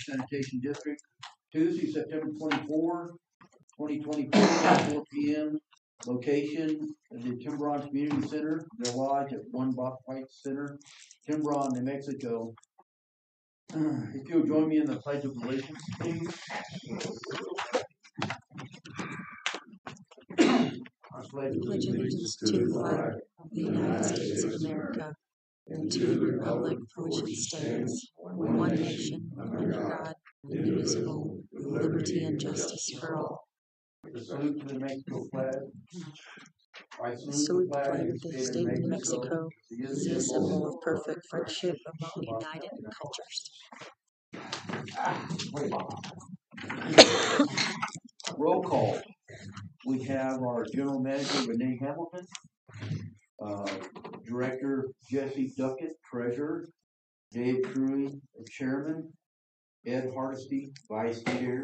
Sanitation District, Tuesday, September 24, 2024, 4 p.m. Location, the Timberon Community Center, their lodge at 1 Block White Center, Timberon, New Mexico. If you'll join me in the Pledge of Allegiance, please. Pledge allegiance to the flag of the United States of America and to the republic for which it stands, one nation, under God, indivisible, with liberty and justice for all. Salute to the Mexico flag. I salute the flag of the state of New Mexico, the symbol of perfect friendship among united cultures. Roll call. We have our General Manager, Renee Hamilton, Director Jesse Duckett, Treasurer, Dave Truey, Chairman, Ed Hardesty, Vice Chair,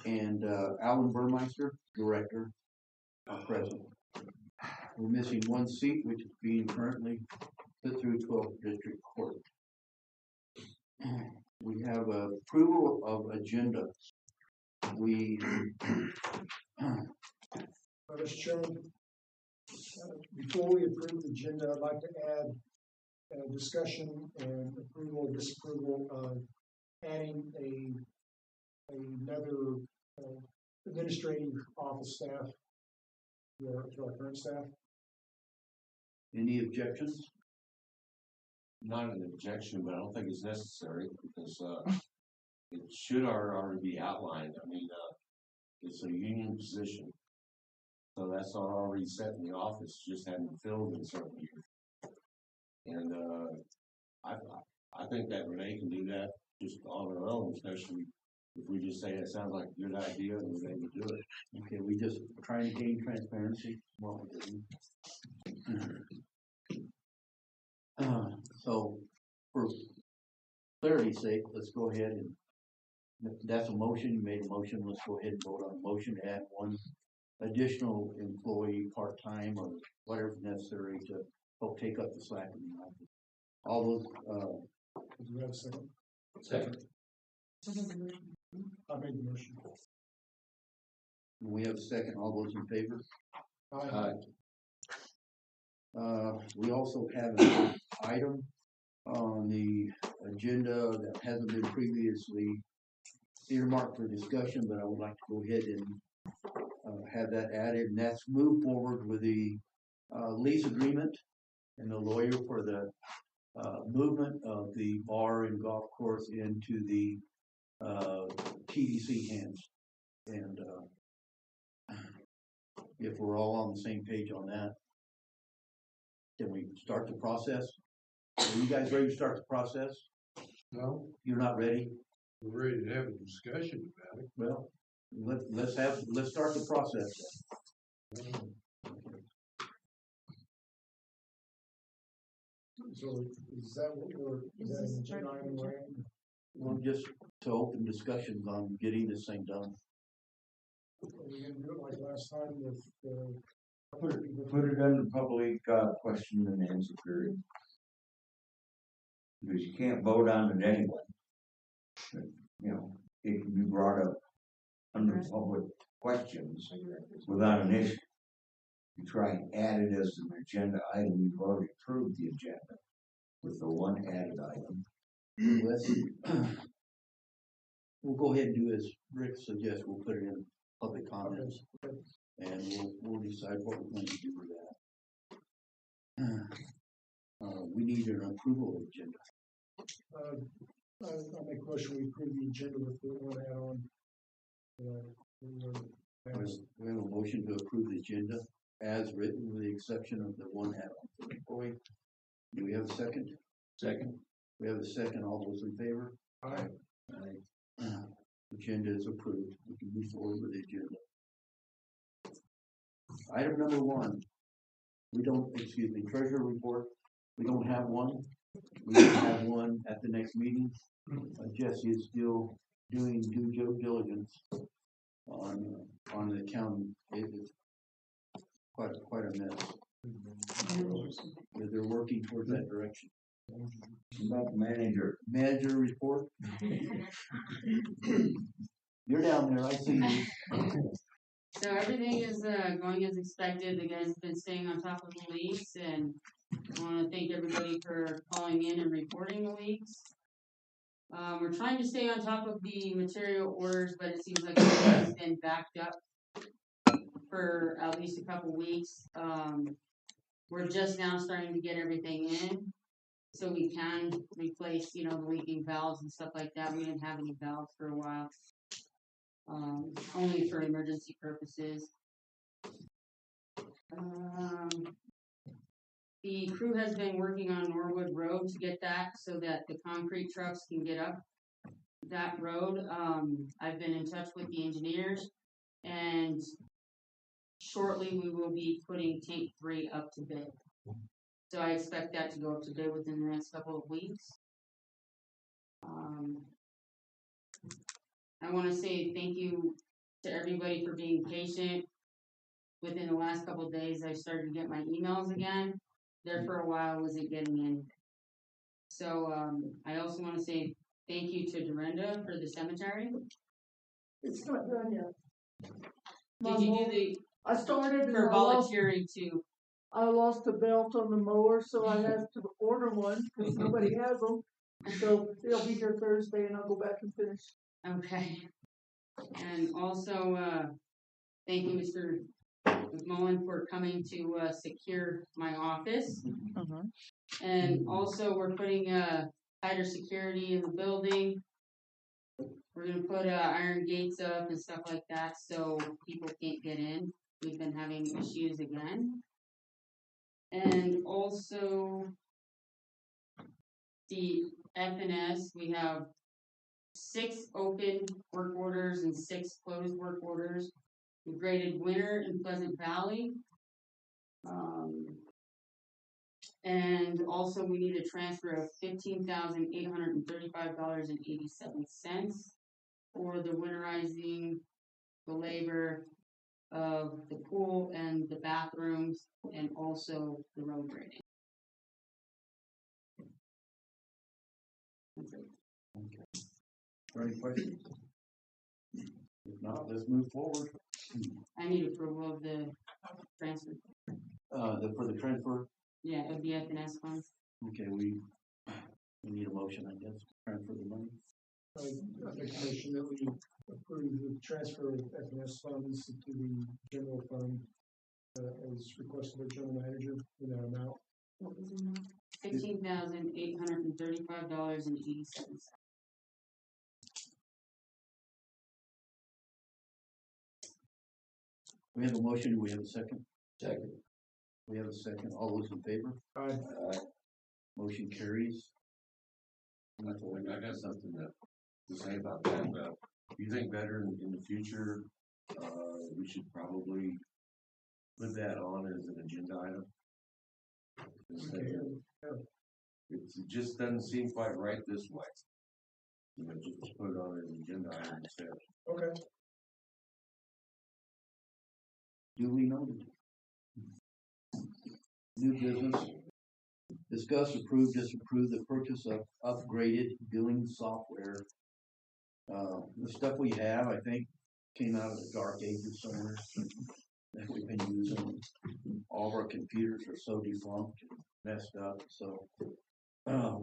and Alan Burmeister, Director, President. We're missing one seat, which is being currently put through 12th District Court. We have approval of agenda. Mr. Chairman, before we approve the agenda, I'd like to add a discussion and approval or disapproval of adding another administrative office staff to our current staff. Any objections? Not an objection, but I don't think it's necessary because it should already be outlined. I mean, it's a union position, so that's already set in the office, just hadn't filled in certain years. And I think that Renee can do that just on her own, especially if we just say it sounds like a good idea and Renee would do it. Okay, we just trying to gain transparency. What we're doing. So, for clarity's sake, let's go ahead and if that's a motion. You made a motion. Let's go ahead and vote on the motion to add one additional employee part-time or whatever necessary to help take up the slack in the office. All those. Do you have a second? Second. I made the motion. We have a second. All those in favor? Aye. We also have an item on the agenda that hasn't been previously earmarked for discussion, but I would like to go ahead and have that added, and that's move forward with the lease agreement and the lawyer for the movement of the bar and golf course into the TDC hands. And if we're all on the same page on that, can we start the process? Are you guys ready to start the process? No, You're not ready? we're ready to have a discussion about it. Well, let's start the process then. So is that what is that an agenda item we're in? Well, just to open discussions on getting this thing done. Are we gonna do it like last time with Put it under public question and answer period. Because you can't vote on it anyway. But, you know, it can be brought up under public questions without an issue. You try and add it as an agenda item, you've already approved the agenda with the one added item. We'll go ahead and do as Rick suggests. We'll put it in public comments. And we'll decide what we're going to do with that. We need an approval agenda. I make a motion we approve the agenda with the one add-on. We have a motion to approve the agenda as written with the exception of the one add-on for the employee. Do we have a second? Second. We have a second. All those in favor? Aye. Aye. Agenda is approved. We can move forward with the agenda. Item number 1. Treasurer report. We don't have one. We will have one at the next meeting. Jesse is still doing due diligence on the accounting. It is quite a mess. They're working towards that direction. About the manager. Manager report? You're down there, I see you. So everything is going as expected. The guys have been staying on top of the leaks, and I want to thank everybody for calling in and reporting the leaks. We're trying to stay on top of the material orders, but it seems like it's been backed up for at least a couple weeks. We're just now starting to get everything in, so we can replace, the leaking valves and stuff like that. We didn't have any valves for a while, only for emergency purposes. The crew has been working on Norwood Road to get that so that the concrete trucks can get up that road. I've been in touch with the engineers, and shortly we will be putting tank 3 up to bid. So I expect that to go up to bid within the next couple of weeks. I want to say thank you to everybody for being patient. Within the last couple of days, I started to get my emails again. There for a while, I wasn't getting anything. So I also want to say thank you to Dorinda for the cemetery. It's not done yet. Did you do I started and for volunteering to? I lost a belt on the mower, so I had to order one because nobody has them. So they'll be here Thursday, and I'll go back and finish. Okay. And also, thank you, Mr. McMullen, for coming to secure my office. And also, we're putting tighter security in the building. We're going to put iron gates up and stuff like that so people can't get in. We've been having issues again. And also, the F&S, we have 6 open work orders and 6 closed work orders. We graded winter in Pleasant Valley. And also we need a transfer of $15,835.87 for the winterizing, the labor of the pool and the bathrooms, and also the road grading. Okay. Are any questions? If not, let's move forward. I need approval of the transfer. For the transfer? Yeah, of the F&S funds. Okay, we need a motion, I guess, to transfer the money. I make a motion that we approve the transfer of F&S funds to the general fund as requested by the general manager in that amount. What was the amount? $15,835.87. We have a motion, do we have a second? Second. We have a second, all those in favor? Aye. Motion carries. I got something to say about that. Do you think better in the future, we should probably put that on as an agenda item? It just doesn't seem quite right this way. Just put it on an agenda item instead. Okay. Duly noted. New business. Discuss, approve, disapprove the purchase of upgraded billing software. The stuff we have, I think, came out of the dark ages somewhere that we've been using. All of our computers are so defunct, messed up. So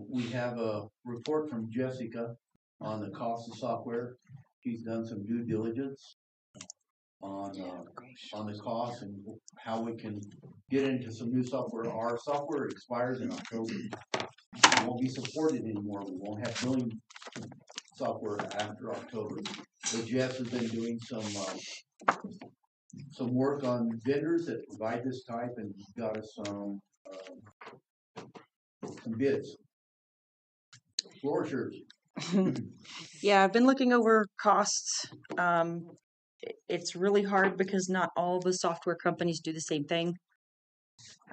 we have a report from Jessica on the cost of software. She's done some due diligence on the cost and how we can get into some new software. Our software expires in October. It won't be supported anymore. We won't have billing software after October. But Jess has been doing some work on vendors that provide this type and got us some bids. Floor shirts. Yeah, I've been looking over costs. It's really hard because not all the software companies do the same thing.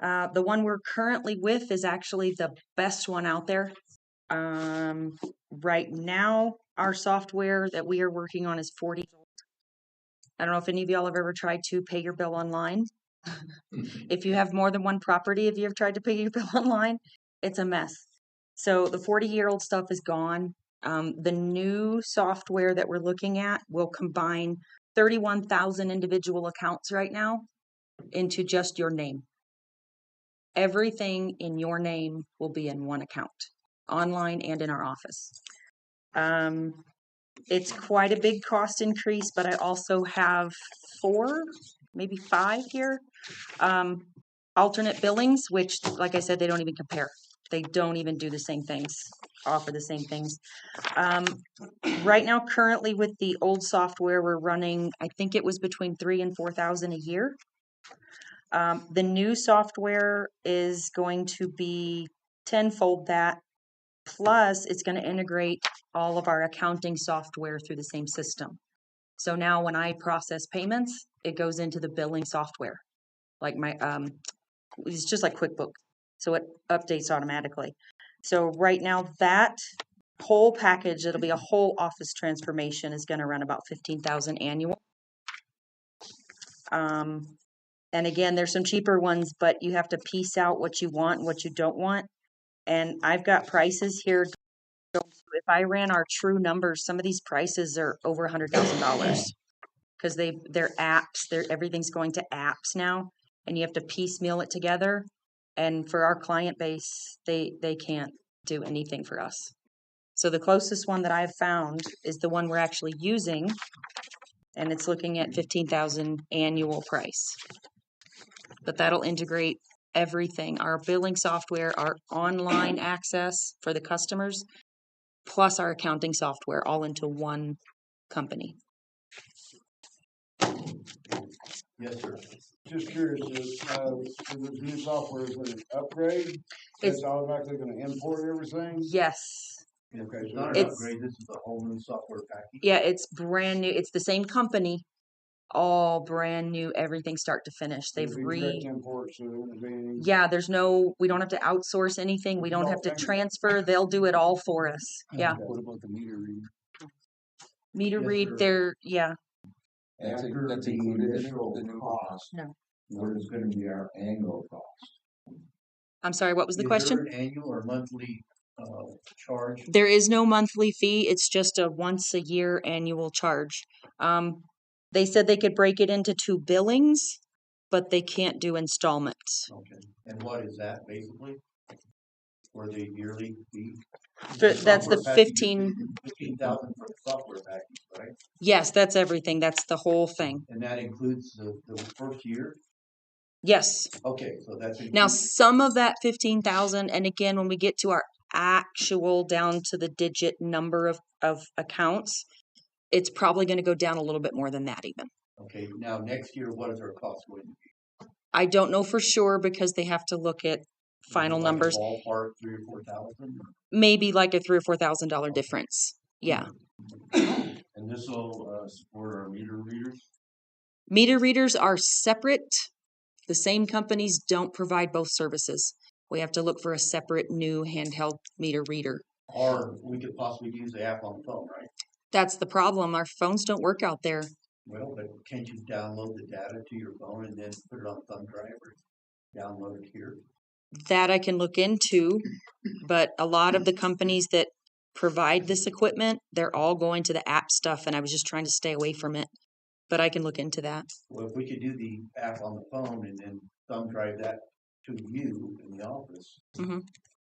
The one we're currently with is actually the best one out there. Right now, our software that we are working on is 40 years old. I don't know if any of y'all have ever tried to pay your bill online. If you have more than one property, if you have tried to pay your bill online, it's a mess. So the 40-year-old stuff is gone. The new software that we're looking at will combine 31,000 individual accounts right now into just your name. Everything in your name will be in one account, online and in our office. It's quite a big cost increase, but I also have 4, maybe 5 here. Alternate billings, which, like I said, they don't even compare. They don't even do the same things, offer the same things. Right now, currently with the old software, we're running, I think it was between 3,000 and 4,000 a year. The new software is going to be tenfold that, plus it's going to integrate all of our accounting software through the same system. So now when I process payments, it goes into the billing software. Like my, it's just like QuickBooks. So it updates automatically. So right now that whole package, it'll be a whole office transformation, is going to run about 15,000 annual. And again, there's some cheaper ones, but you have to piece out what you want and what you don't want. And I've got prices here. If I ran our true numbers, some of these prices are over $100,000 because they're apps. Everything's going to apps now, and you have to piecemeal it together. And for our client base, they can't do anything for us. So the closest one that I've found is the one we're actually using, and it's looking at 15,000 annual price. But that'll integrate everything, our billing software, our online access for the customers, plus our accounting software, all into one company. Yes, sir. Just curious, if this new software is an upgrade, it's automatically gonna import everything? Yes. Okay, It's so not an It's- upgrade, this is a whole new software package. Yeah, it's brand new. It's the same company, all brand new, everything start to finish. They've direct import, so it won't be any. Yeah, we don't have to outsource anything. We don't have to transfer. They'll do it all for us. Yeah. What about the meter read? Meter Yes, read, sir. yeah. After that's the included in the initial new- cost, No. what is gonna be our annual cost? I'm sorry, what was the Is question? there an annual or monthly, charge? There is no monthly fee. It's just a once a year annual charge. They said they could break it into 2 billings, but they can't do installments. Okay, and what is that basically? For the yearly fee? That's the 15. 15,000 for the software package, right? Yes, that's everything. That's the whole thing. And that includes the first year? Yes. Okay, so that's. Now, some of that 15,000, and again, when we get to our actual down to the digit number of accounts, it's probably going to go down a little bit more than that even. Okay, now next year, what is our cost going to be? I don't know for sure because they have to look at final Like a numbers. Ballpark 3,000 or 4,000? Maybe like a $3,000 or $4,000 difference. Yeah. And this will support our meter readers? Meter readers are separate. The same companies don't provide both services. We have to look for a separate new handheld meter reader. Or we could possibly use the app on the phone, right? That's the problem. Our phones don't work out there. Well, but can't you download the data to your phone and then put it on thumb drive or download it here? That I can look into, but a lot of the companies that provide this equipment, they're all going to the app stuff, and I was just trying to stay away from it. But I can look into that. Well, if we could do the app on the phone and then thumb drive that to you in the office,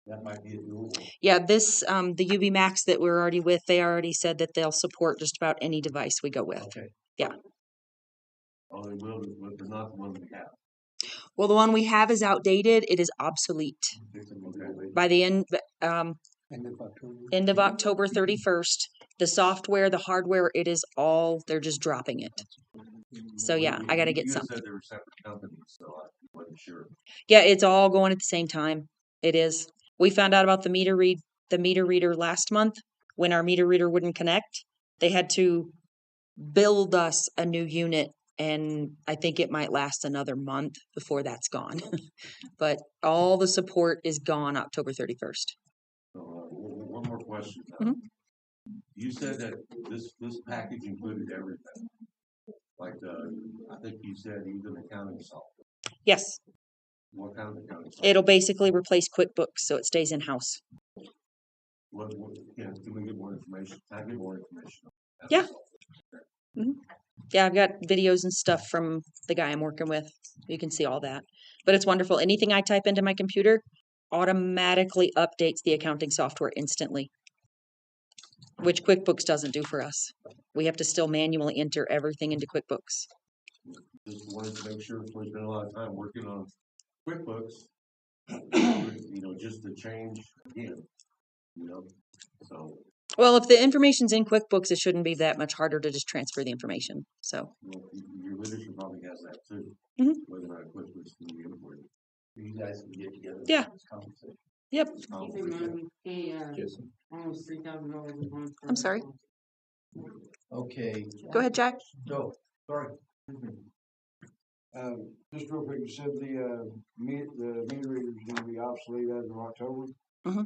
that might be a doable. Yeah, this the UB Max that we're already with, they already said that they'll support just about any device we go with. Okay. Yeah. Oh, they will, but not the one we have. Well, the one we have is outdated. It is obsolete. By the end of October 31st, the software, the hardware, it is all, they're just dropping it. So yeah, I got to get You something. said they were separate companies, so I wasn't sure. Yeah, it's all going at the same time. It is. We found out about the meter reader last month when our meter reader wouldn't connect. They had to build us a new unit, and I think it might last another month before that's gone. But all the support is gone October 31st. So, one more question. Mhm. You said that this package included everything. Like I think you said even accounting software. Yes. What kind of accounting software? It'll basically replace QuickBooks, so it stays in-house. Can we get more information? Can I get more information? Yeah. Yeah, I've got videos and stuff from the guy I'm working with. You can see all that. But it's wonderful. Anything I type into my computer automatically updates the accounting software instantly, which QuickBooks doesn't do for us. We have to still manually enter everything into QuickBooks. Just wanted to make sure before we spend a lot of time working on QuickBooks, just to change again, so. Well, if the information's in QuickBooks, it shouldn't be that much harder to just transfer the information. So Your leadership probably has that too. Mhm. Whether or not QuickBooks can be imported. You guys can get together. and Yeah. have this conversation. Yep. Keep in mind, we pay, almost $3,000 a month. I'm sorry. Okay, Go ahead, Jack. Joe, sorry. Just real quick, you said the meter reader is gonna be obsolete as of October. Mhm.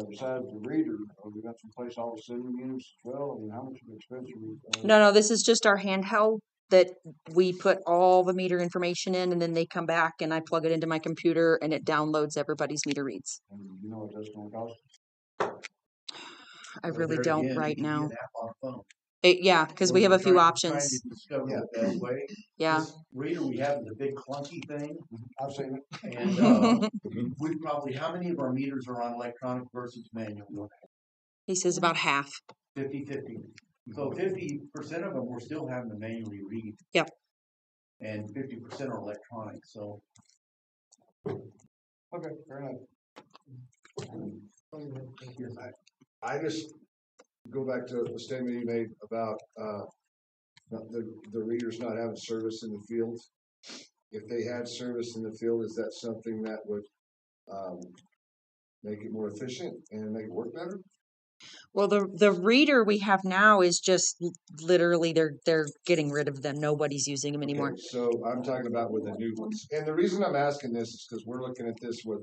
Besides the reader, we got to replace all the sending units as well. I mean, how much of an expense are we? No, this is just our handheld that we put all the meter information in, and then they come back and I plug it into my computer and it downloads everybody's meter reads. And you know what that's gonna cost? I Well, really there don't again, you right can get now. an app on the phone. Yeah, because we have a few options. Trying to discover the best way. Yeah. This reader we have is a big clunky thing, I've seen it. and we probably, how many of our meters are on electronic versus manual? He says about half. 50-50. So 50% of them we're still having to manually read. Yep. And 50% are electronic. So Okay, fair enough. yes, I just go back to the statement you made about, the readers not having service in the field. If they had service in the field, is that something that would, make it more efficient and make it work better? Well, the reader we have now is just literally they're getting rid of them. Nobody's using them anymore. Okay, so I'm talking about with the new ones. And the reason I'm asking this is because we're looking at this for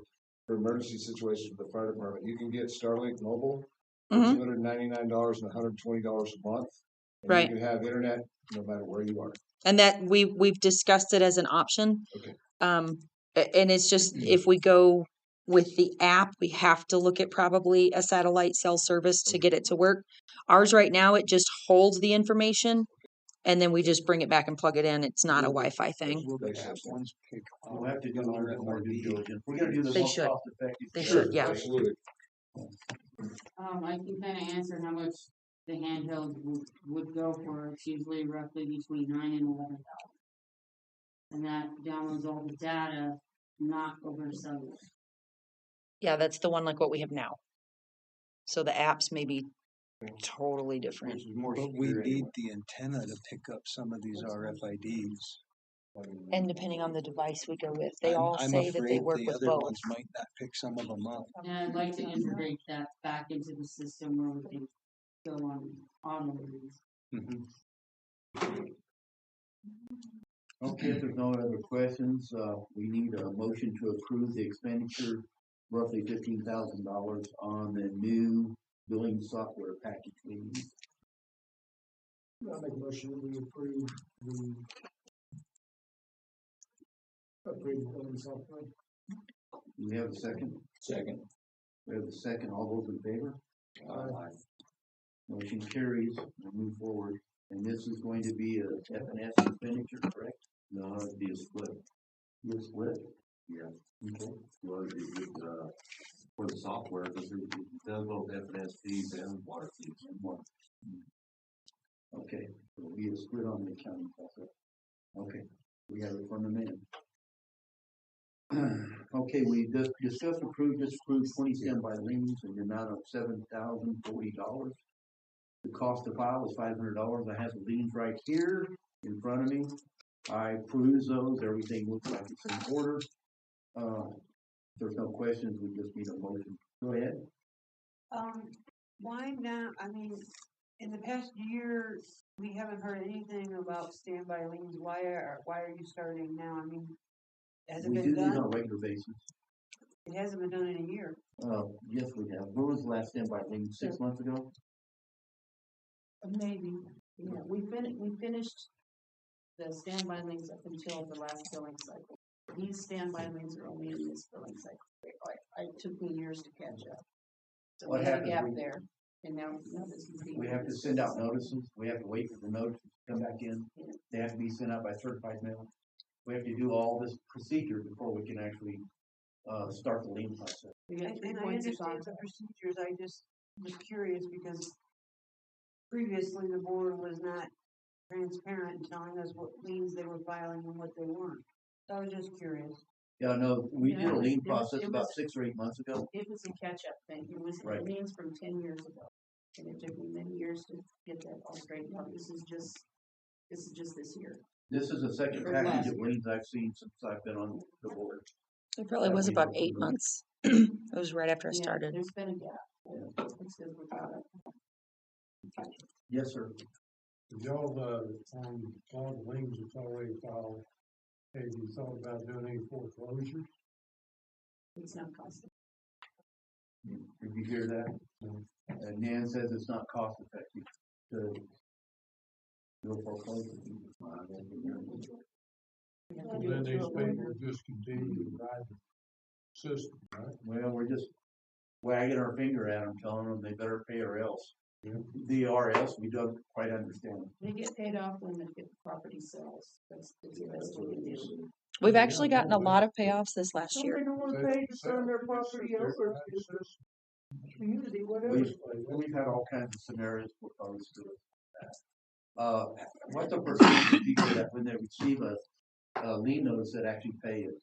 emergency situations with the fire department. You can get Starlink Mobile for Mhm. $299 and $120 a month. And Right. you can have internet no matter where you are. And that we've discussed it as an option. Okay. And it's just if we go with the app, we have to look at probably a satellite cell service to get it to work. Ours right now, it just holds the information and then we just bring it back and plug it in. It's not a Wi-Fi thing. we'll have to do a little bit more due diligence. We're gonna do the They most should. cost effective. They should, yeah. Absolutely. I can kinda answer how much the handheld would go for. It's usually roughly between $9,000 and $11,000. And that downloads all the data, not over cellular. Yeah, that's the one like what we have now. So the apps may be totally different. Which is more But we secure need anyway. the antenna to pick up some of these RFIDs. And depending on the device we go with, they all I'm say that they afraid work the with other both. ones might not pick some of them up. And I'd like to integrate that back into the system where we can go on the reads. Okay, if there's no other questions, we need a motion to approve the expenditure, roughly $15,000 on the new billing software package we need. I'll make a motion that we approve the upgraded billing software. Do we have a second? Second. We have a second. All those in favor? Aye. Motion carries. We'll move forward. And this is going to be a F&S expenditure, correct? No, it'd be a split. You're split? Yeah. Okay. Well, for the software, because it does both F&S fees and water fees. Okay, it'll be a split on the accounting process. Okay, we have it from the man. Okay, we discussed, approved, disapproved 20 standby liens in the amount of $7,040. The cost to file is $500. I have the liens right here in front of me. I peruse those, everything looks like it's in order. If there's no questions, we just need a motion. Go ahead. Why now? I mean, in the past year, we haven't heard anything about standby liens. Why are you starting now? I mean, has it We been do these on done? a regular basis. It hasn't been done in a year. Yes, we have. When was the last standby lien? 6 months ago? Maybe. Yeah, we finished the standby liens up until the last billing cycle. These standby liens are only in this billing cycle. I took me years to catch up. So What we had a happens gap when- there, and now this is being. We have to send out notices, we have to wait for the notices to come back in, they have to be sent out by certified mail. We have to do all this procedure before we can actually, start the lien process. We got 3 And I points of understand the contact. procedures, I just was curious because previously the board was not transparent in telling us what liens they were filing and what they weren't. So I was just curious. Yeah, no, we Yeah, did a it was- lien it was- process it about was- 6 or 8 months ago. It was a catch-up thing, it was Right. liens from 10 years ago, and it took me many years to get that all straightened out, this is just this year. This is the second Or package last of liens I've seen since I've been on the board. It probably was we about don't 8 do. months. It was right after I Yeah, started. there's been a gap, it's because without it. Yes, sir. Y'all, on all the liens that's already filed, have you thought about doing any foreclosures? It's not costing. Did you hear that? Nan says it's not cost effective to go foreclosure. Then these people just continue to ride the system, right? Well, we're just wagging our finger at them, telling them they better pay or else. Yeah. The or else, we don't quite understand. They get paid off when the property sells, that's what we do. We've actually gotten a lot of payoffs this last Some year. they don't wanna pay to sell their property elsewhere, community, whatever. We've had all kinds of scenarios proposed to us. What's the percentage of people that when they receive a lien notice that actually pay it?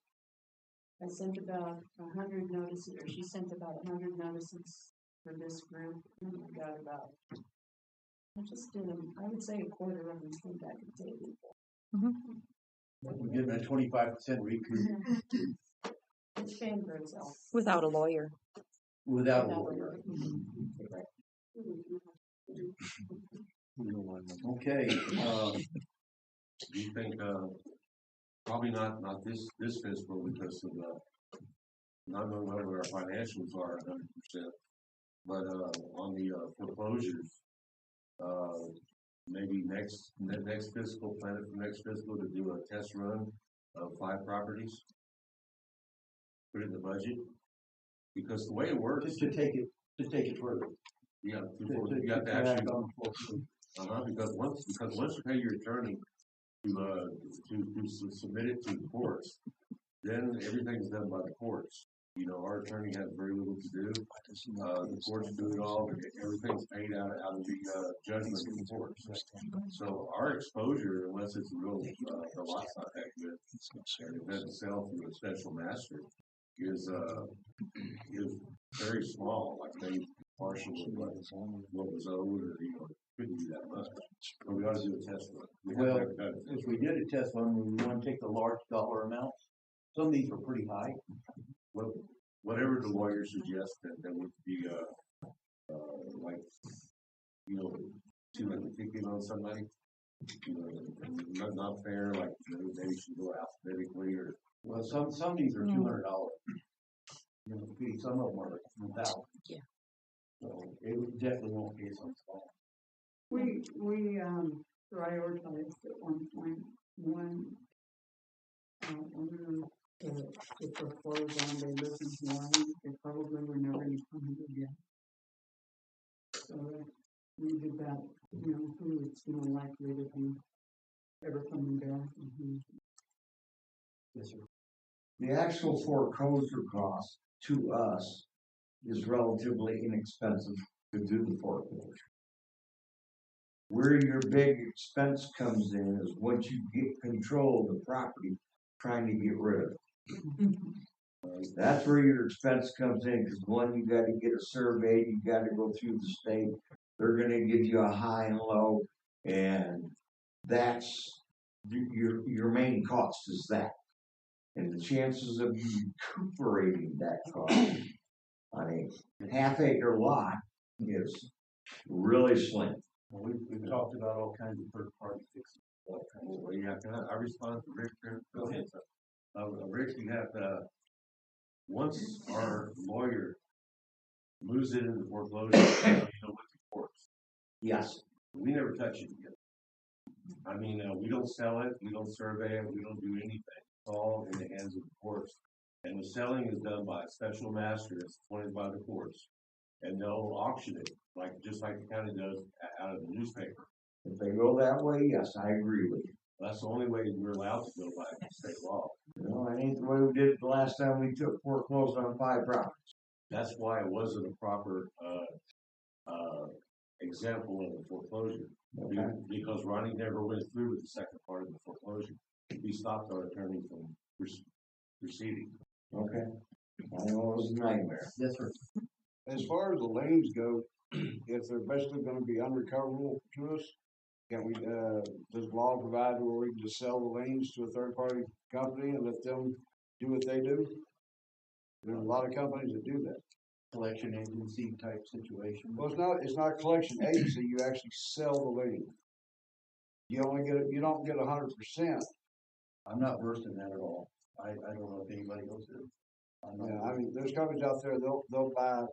I sent about 100 notices, or she sent about 100 notices for this group, and we got about, I just did them, I would say a quarter of them came back and paid people. We're getting a 25% recoup It's paying for itself. Without a lawyer. without a Without a lawyer. lawyer. Okay, Do you think, probably not this fiscal because of not knowing what our financials are 100%, but, on the, foreclosures, maybe next fiscal, plan it for next fiscal to do a test run of 5 properties? Put it in the budget, because the way it works. just to take it further. Yeah, you got to act actually, on the foreclosure. because once you pay your attorney to submit it to the courts, then everything's done by the courts. You know, our attorney has very little to do. The courts do it all, everything's paid out of the judgment from the courts. So our exposure, unless it's real, the lot's not that good, and it doesn't sell through a special master, is very small, like maybe partial of what was owed, or, you know, couldn't do that much. But we ought to do a test run. We have Well, never done it. if we did a test run, we want to take the large dollar amounts. Some of these are pretty high. Whatever the lawyer suggests that would be, like, you know, too much ticket on somebody, you know, not fair, like, you know, they should go alphabetically or. Well, some of these are $200. You know, some of them are $1,000. Yeah. So it definitely won't be some small. We prioritized at one point, when, owner, to foreclose on, they lived in Hawaii, they probably were never gonna come here again. So, we did that, you know, who it's more likely to be ever coming back, and who. Yes, sir. The actual foreclosure cost to us is relatively inexpensive to do the foreclosure. Where your big expense comes in is once you get control of the property, trying to get rid of it. That's where your expense comes in, because one, you gotta get a survey, you gotta go through the state, they're gonna give you a high and low, and that's your main cost is that. And the chances of you recuperating that cost on a half-acre lot is really slim. Well, we've talked about all kinds of third party fixes. Well, yeah, I respond to Rick there? Go ahead. Rick, you have, once our lawyer moves it into foreclosure, you know, with the courts, Yes. we never touch it again. I mean, we don't sell it, we don't survey it, we don't do anything. It's all in the hands of the courts. And the selling is done by a special master that's appointed by the courts. and they'll auction it, just like the county does out of the newspaper. If they go that way, yes, I agree with you. That's the only way we're allowed to go by state law. No, that ain't the way we did it the last time we took foreclosed on 5 properties. That's why it wasn't a proper, example of a foreclosure. Okay. Because Ronnie never went through with the second part of the foreclosure. He stopped our attorney from proceeding. Okay. I know it was a nightmare. Yes, sir. As far as the lanes go, if they're basically gonna be unrecoverable to us, can we, does law provide where we can just sell the lanes to a third party company and let them do what they do? There's a lot of companies that do that. Collection agency type situation. Well, it's not a collection agency, you actually sell the lane. You don't get 100%. I'm not versed in that at all. I don't know if anybody else is. Yeah, I mean, there's companies out there, they'll buy,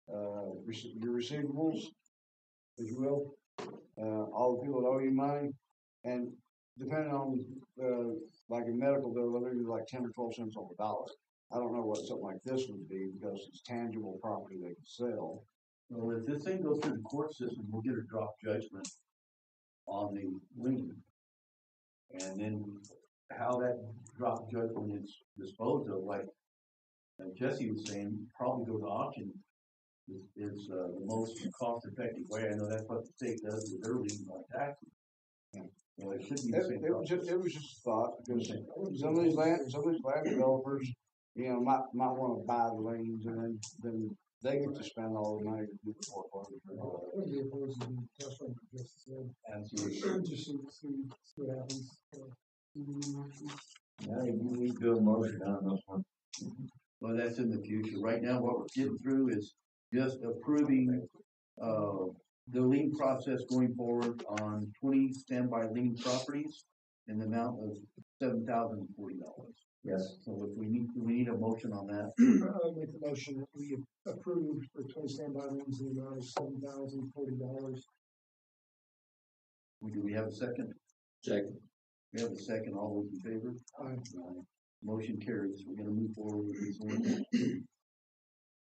your receivables, if you will, all the people that owe you money, and depending on, like in medical, they'll literally like 10 or 12 cents on the dollar. I don't know what something like this would be because it's tangible property they can sell. Well, if this thing goes through the court system, we'll get a drop judgment on the lien. And then how that drop judgment is disposed of, like Jesse was saying, probably go to auction is the most cost-effective way. I know that's what the state does with their lien on taxes. Well, it should be the same. It was just a thought because some of these land developers, might want to buy the lanes and then they get to spend all the money to do the foreclosure. Wouldn't be opposed to the test run, just said. Absolutely. Just see what happens. Yeah, you need to do a motion on this one. Well, that's in the future. Right now, what we're getting through is just approving, the lien process going forward on 20 standby lien properties in the amount of $7,040. Yes. So if we need a motion on that. I'll make the motion that we approve for 20 standby liens in the amount of $7,040. Do we have a second? Second. We have a second. All those in favor? Aye. Motion carries. We're gonna move forward with these ones.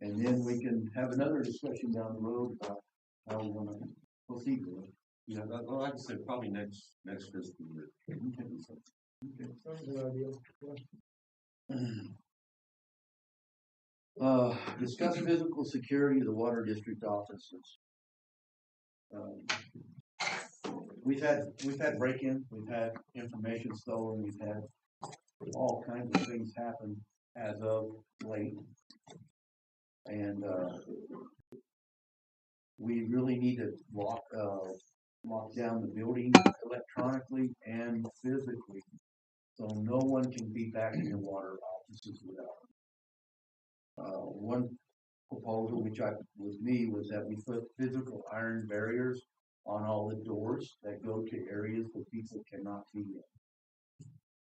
And then we can have another discussion down the road about how we wanna proceed with it. Yeah, like I said, probably next fiscal year. Okay. Sounds an ideal. Discuss physical security of the water district offices. We've had break-ins, we've had information stolen, we've had all kinds of things happen as of late. And, we really need to lock down the building electronically and physically. So no one can be back in the water offices without. One proposal, which was that we put physical iron barriers on all the doors that go to areas where people cannot be in.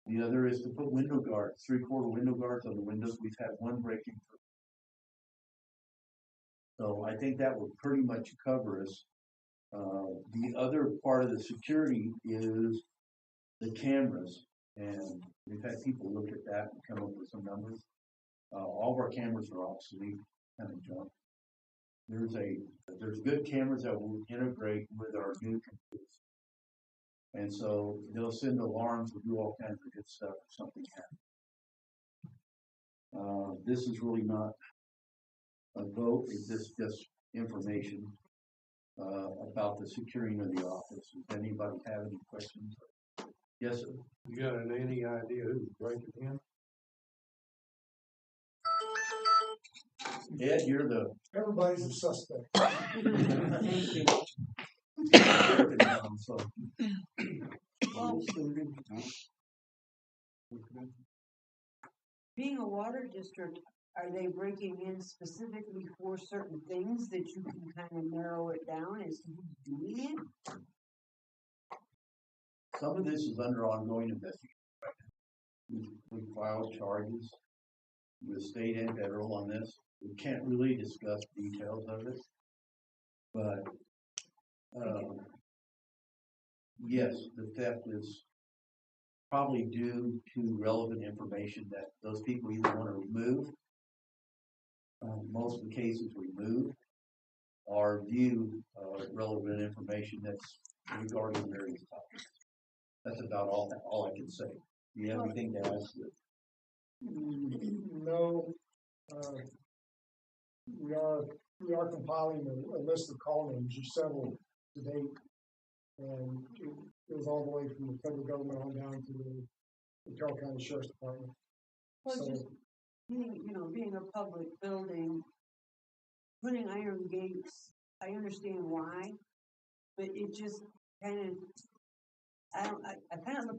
The other is to put window guards, 3/4 window guards on the windows. We've had one break-in. So I think that would pretty much cover us. The other part of the security is the cameras, and we've had people look at that and come up with some numbers. All of our cameras are obsolete, kind of junk. There's good cameras that will integrate with our new computers. And so they'll send alarms, will do all kinds of good stuff if something happens. This is really not a vote, it's just information about the securing of the office. Does anybody have any questions? Yes, sir. You got any idea who's breaking in? Ed, you're the. Everybody's a suspect. So. Being a water district, are they breaking in specifically for certain things that you can kind of narrow it down as to who's doing it? Some of this is under ongoing investigation. We filed charges with state and federal on this. We can't really discuss details of it, but yes, the theft is probably due to relevant information that those people either want to remove. Most of the cases remove, or view, relevant information that's regarding various topics. That's about all I can say. Do you have anything to ask? No, we are compiling a list of call names, there's several to date. And it goes all the way from the federal government on down to the Carroll County Sheriff's Department. Well, So, just being a public building, putting iron gates, I understand why, but it just kind of, I kind of look,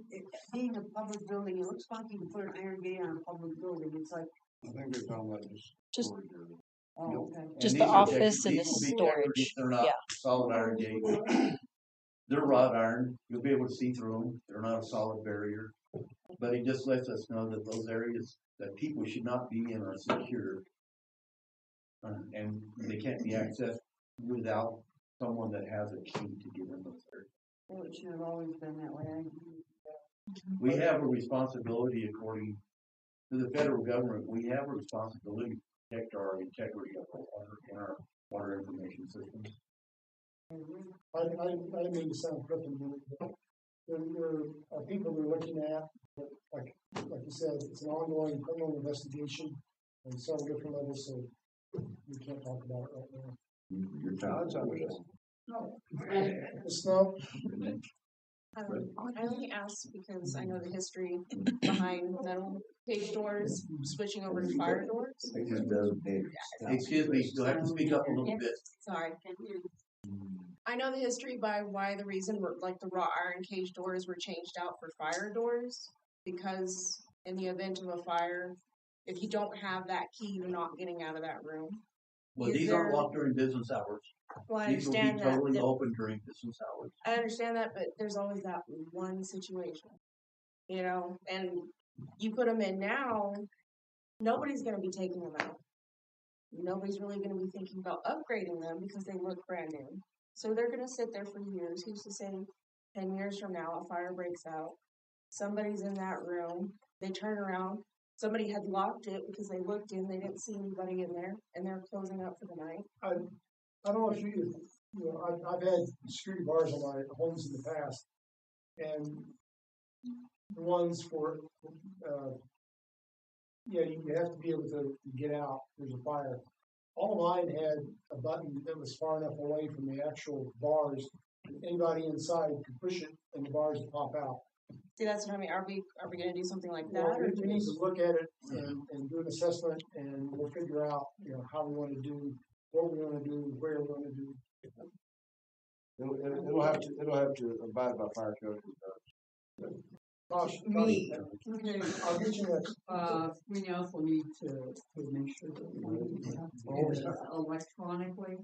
being a public building, it looks funky to put an iron gate on a public building, it's like, I think they're talking about Just- storage area. oh, okay. And Just these the are office and the these will be storage, decorative, they're not yeah. solid iron gates. They're wrought iron, you'll be able to see through them, they're not a solid barrier. But it just lets us know that those areas that people should not be in are secure. And they can't be accessed without someone that has a key to get in those areas. Well, it should have always been that way. We have a responsibility according to the federal government, we have a responsibility to protect our integrity of our water and our water information systems. I didn't mean to sound flippant, but there are people we're looking at, but like you said, it's an ongoing criminal investigation on several different levels, so we can't talk about it right now. Your child's understanding. It's not, I only asked because I know the history behind metal cage doors switching over to fire doors. It just doesn't pay. Excuse me, you'll have to speak up a little bit. Sorry. I know the history by why the reason like the wrought iron cage doors were changed out for fire doors, because in the event of a fire, if you don't have that key, you're not getting out of that room. Well, Is these aren't there- locked during business hours. Well, I These will be understand that. totally open during business hours. I understand that, but there's always that one situation, and you put them in now, nobody's going to be taking them out. Nobody's really going to be thinking about upgrading them because they look brand new. So they're going to sit there for years. Who's to say 10 years from now a fire breaks out? Somebody's in that room. They turn around. Somebody had locked it because they looked in. They didn't see anybody in there, and they're closing up for the night. I don't know if I've had security bars on my homes in the past, and the ones for, you have to be able to get out. There's a fire. All of mine had a button that was far enough away from the actual bars. Anybody inside could push it, and the bars would pop out. See, that's what I mean. Are we going to do something like Well, that? Or we need to look at it and do an assessment, and we'll figure out, how we want to do, what we want to do, where we want to do. It'll have to abide by fire code. Tosh, Me. okay, I'll get you that. We also need to make sure that we is electronically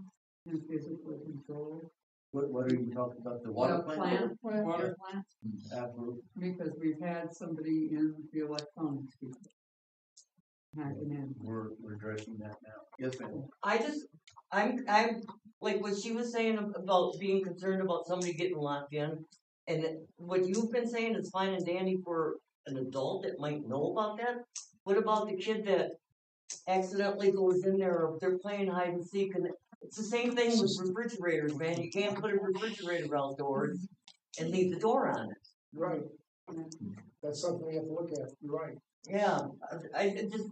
and physically controlled. What are you talking about? The water plant? Water plant, Absolutely. because we've had somebody in the electronics people hacking in. We're addressing that now. Yes, ma'am. I'm like what she was saying about being concerned about somebody getting locked in, and what you've been saying is fine and dandy for an adult that might know about that. What about the kid that accidentally goes in there, or if they're playing hide and seek, and it's the same thing with refrigerators, man. You can't put a refrigerator outdoors and leave the door on it. Right. That's something we have to look at. You're right. Yeah, I just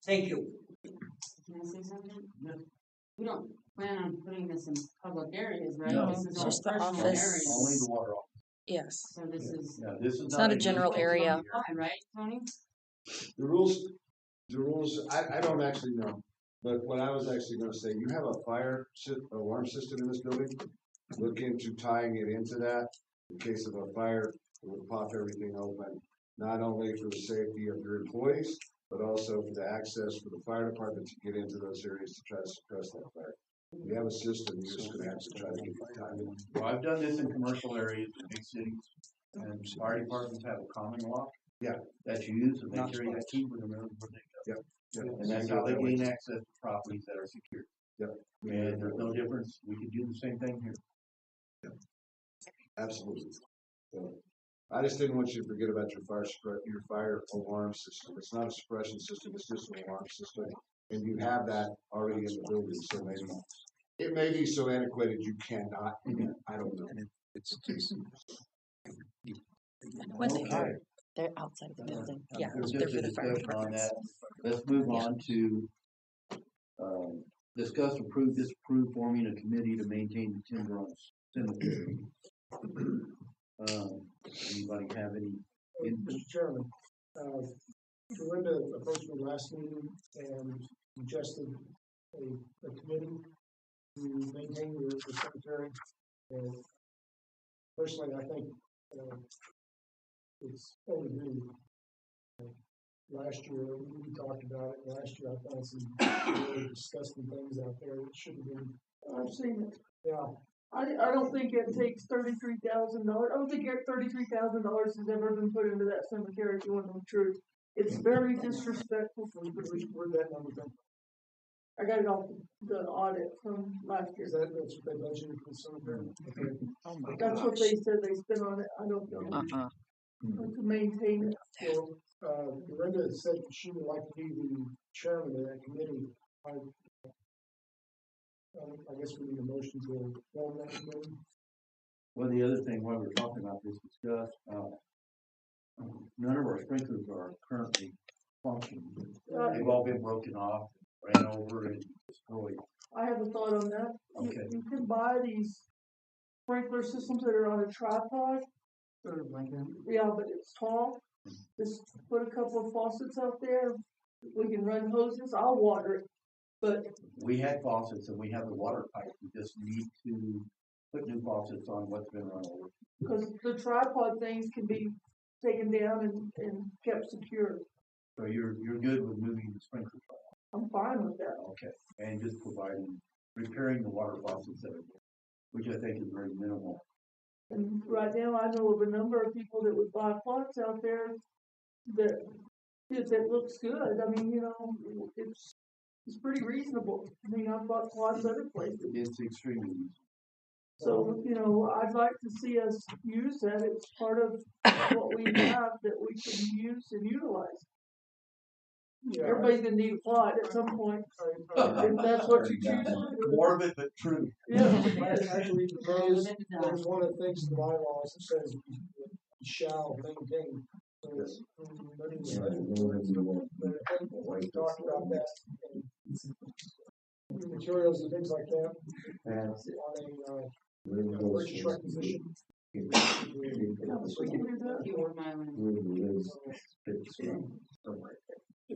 thank you. Can I say something? We don't plan on putting this in public areas, right? No. This is It's all just the personal office. areas. Only the water office. Yes. So this is. Yeah, this is It's not a used general for area. Fine, right, Tony? The rules, I don't actually know, but what I was actually gonna say, you have a alarm system in this building? Look into tying it into that, in case of a fire, it would pop everything open, not only for the safety of your employees, but also for the access for the fire department to get into those areas to try to suppress that fire. If you have a system, you're just gonna have to try to get it tied in. Well, I've done this in commercial areas in big cities, and fire departments have a common lock. Yeah. That you use to make sure you have keys with them where they go. Yep. And that's how they gain access to properties that are secure. Yep. And there's no difference, we could do the same thing here. Absolutely. So, I just didn't want you to forget about your fire alarm system. It's not a suppression system, it's just an alarm system. And you have that already in the building, so maybe It may be so antiquated you cannot, I don't know. It's just. When they Okay. are, they're outside of the building. Yeah, There's they're just for a the fire discussion on departments. that. Let's move on to, discuss, approve, disapprove forming a committee to maintain the Timberon cemetery. Anybody have any input? Mr. Chairman, Linda approached me last meeting and suggested a committee to maintain the cemetery. And personally, I think it's overdue. Last year, we talked about it. Last year, I found some really disgusting things out there that should have been. I've seen it. Yeah. I don't think it takes $33,000. I don't think $33,000 has ever been put into that cemetery. If you want the truth, it's very disrespectful. Where'd that number come? I got it off the audit from last year. That's what they budgeted for the cemetery. Okay. Oh my That's what gosh. they said they spent on it. I don't know. To maintain it. Well, Linda said she would like to be the chairman of that committee. I guess we need a motion to form that committee. Well, the other thing while we're talking about this, discuss, none of our sprinklers are currently functioning. They've all been broken off, ran over and destroyed. I have a thought on that. Okay. You can buy these sprinkler systems that are on a tripod. Yeah, but it's tall. Just put a couple of faucets out there. We can run hoses. I'll water it. But We had faucets and we have the water pipe. We just need to put new faucets on what's been run over. because the tripod things can be taken down and kept secure. So you're good with moving the sprinkler truck. I'm fine with that. Okay. And just repairing the water faucets that are there, which I think is very minimal. And right now, I know of a number of people that would buy plots out there that looks good. I mean, it's pretty reasonable. I mean, I've bought plots other places. It's extremely easy. So, I'd like to see us use that. It's part of what we have that we can use and utilize. Yeah, Everybody's gonna need a plot at some point, if that's what you choose to do. Morbid but true. Yeah. Actually, there's one of the things in the bylaws that says we shall maintain. So it's, but I think we talked about that. And materials and things like that. On a purchase requisition.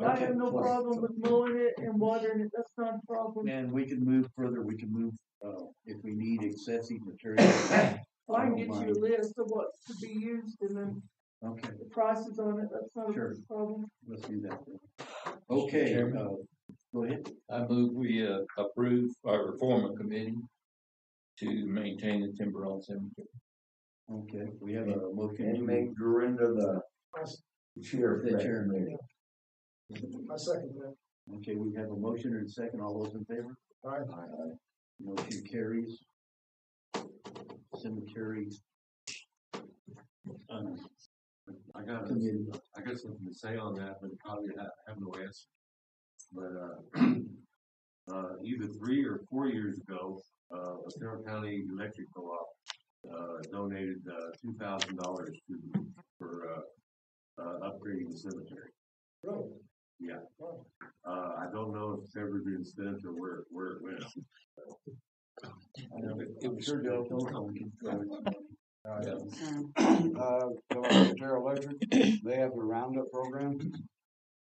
I have no problem with mowing it and watering it. That's not a problem. And we can move further. We can move, if we need excessive material. I can get you a list of what to be used and then Okay, the prices on it. That's not Sure. a problem. let's do that then. Okay, go ahead. I move we approve or form a committee to maintain the Timberon Cemetery. Okay, we have a motion. And make Dorinda the chair for The that chair. committee. I second that. Okay, we have a motion and a second. All those in favor? Aye. Motion carries. Cemetery. I got Committee. something to say on that, but probably have no answer. But, either 3 or 4 years ago, Timberon County Electric Co-op, donated, $2,000 for upgrading the cemetery. Really? Yeah. I don't know if it's ever been spent or where it went. I'm sure Del Telephone can. Terra Electric, they have the roundup program.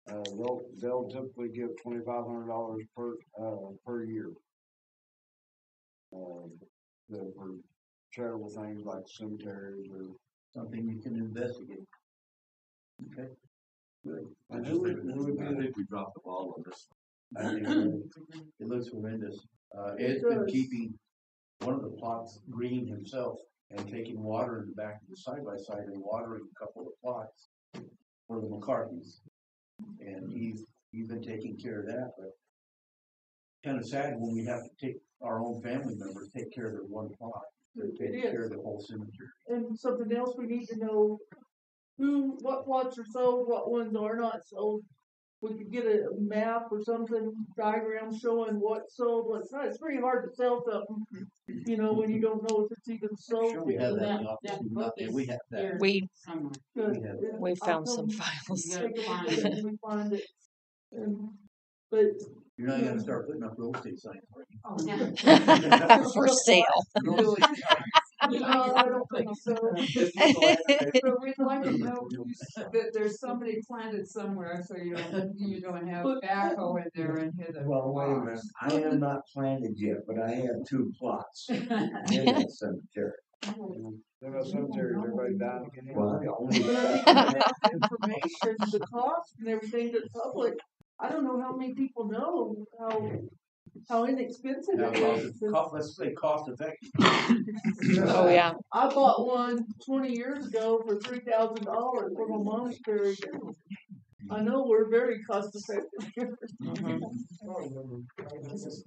They'll typically give $2,500 per year. For charitable things like cemeteries or Something you can investigate. Okay. Good. I think we dropped the ball on this. I think it looks horrendous. Ed's been keeping one of the plots green himself and taking water in the back of the side-by-side and watering a couple of plots for the McCarthy's. And he's been taking care of that, but kind of sad when we have to take our own family members take care of their one plot. They're taking care of the whole cemetery. And something else we need to know, what plots are sold, what ones are not sold. we could get a map or something, diagram showing what's sold, what's not. It's pretty hard to sell something, you know, when you don't know if it's even sold. Sure, we have that in the That office. book Yeah, is we have that. here We somewhere. Good. We have Yeah, we I'll found some come files. You gotta take a look find at it. it when we find it. And, but You're not gonna start putting up real estate signs, are you? Oh, yeah. For sale. Really? no, I don't think so. But we'd like to know that there's somebody planted somewhere, so you don't have backhoe in there and hit it. Well, wait a minute, I am not planted yet, but I have 2 plots in that cemetery. There are cemeteries, everybody dying to get in. Well, the only. But I mean, giving out the information, the cost and everything to the public, I don't know how many people know how inexpensive Now, it is. let's say cost effective. Oh yeah. I bought one 20 years ago for $3,000 from a monastery. I know we're very cost effective here. Mhm. I don't remember. I just,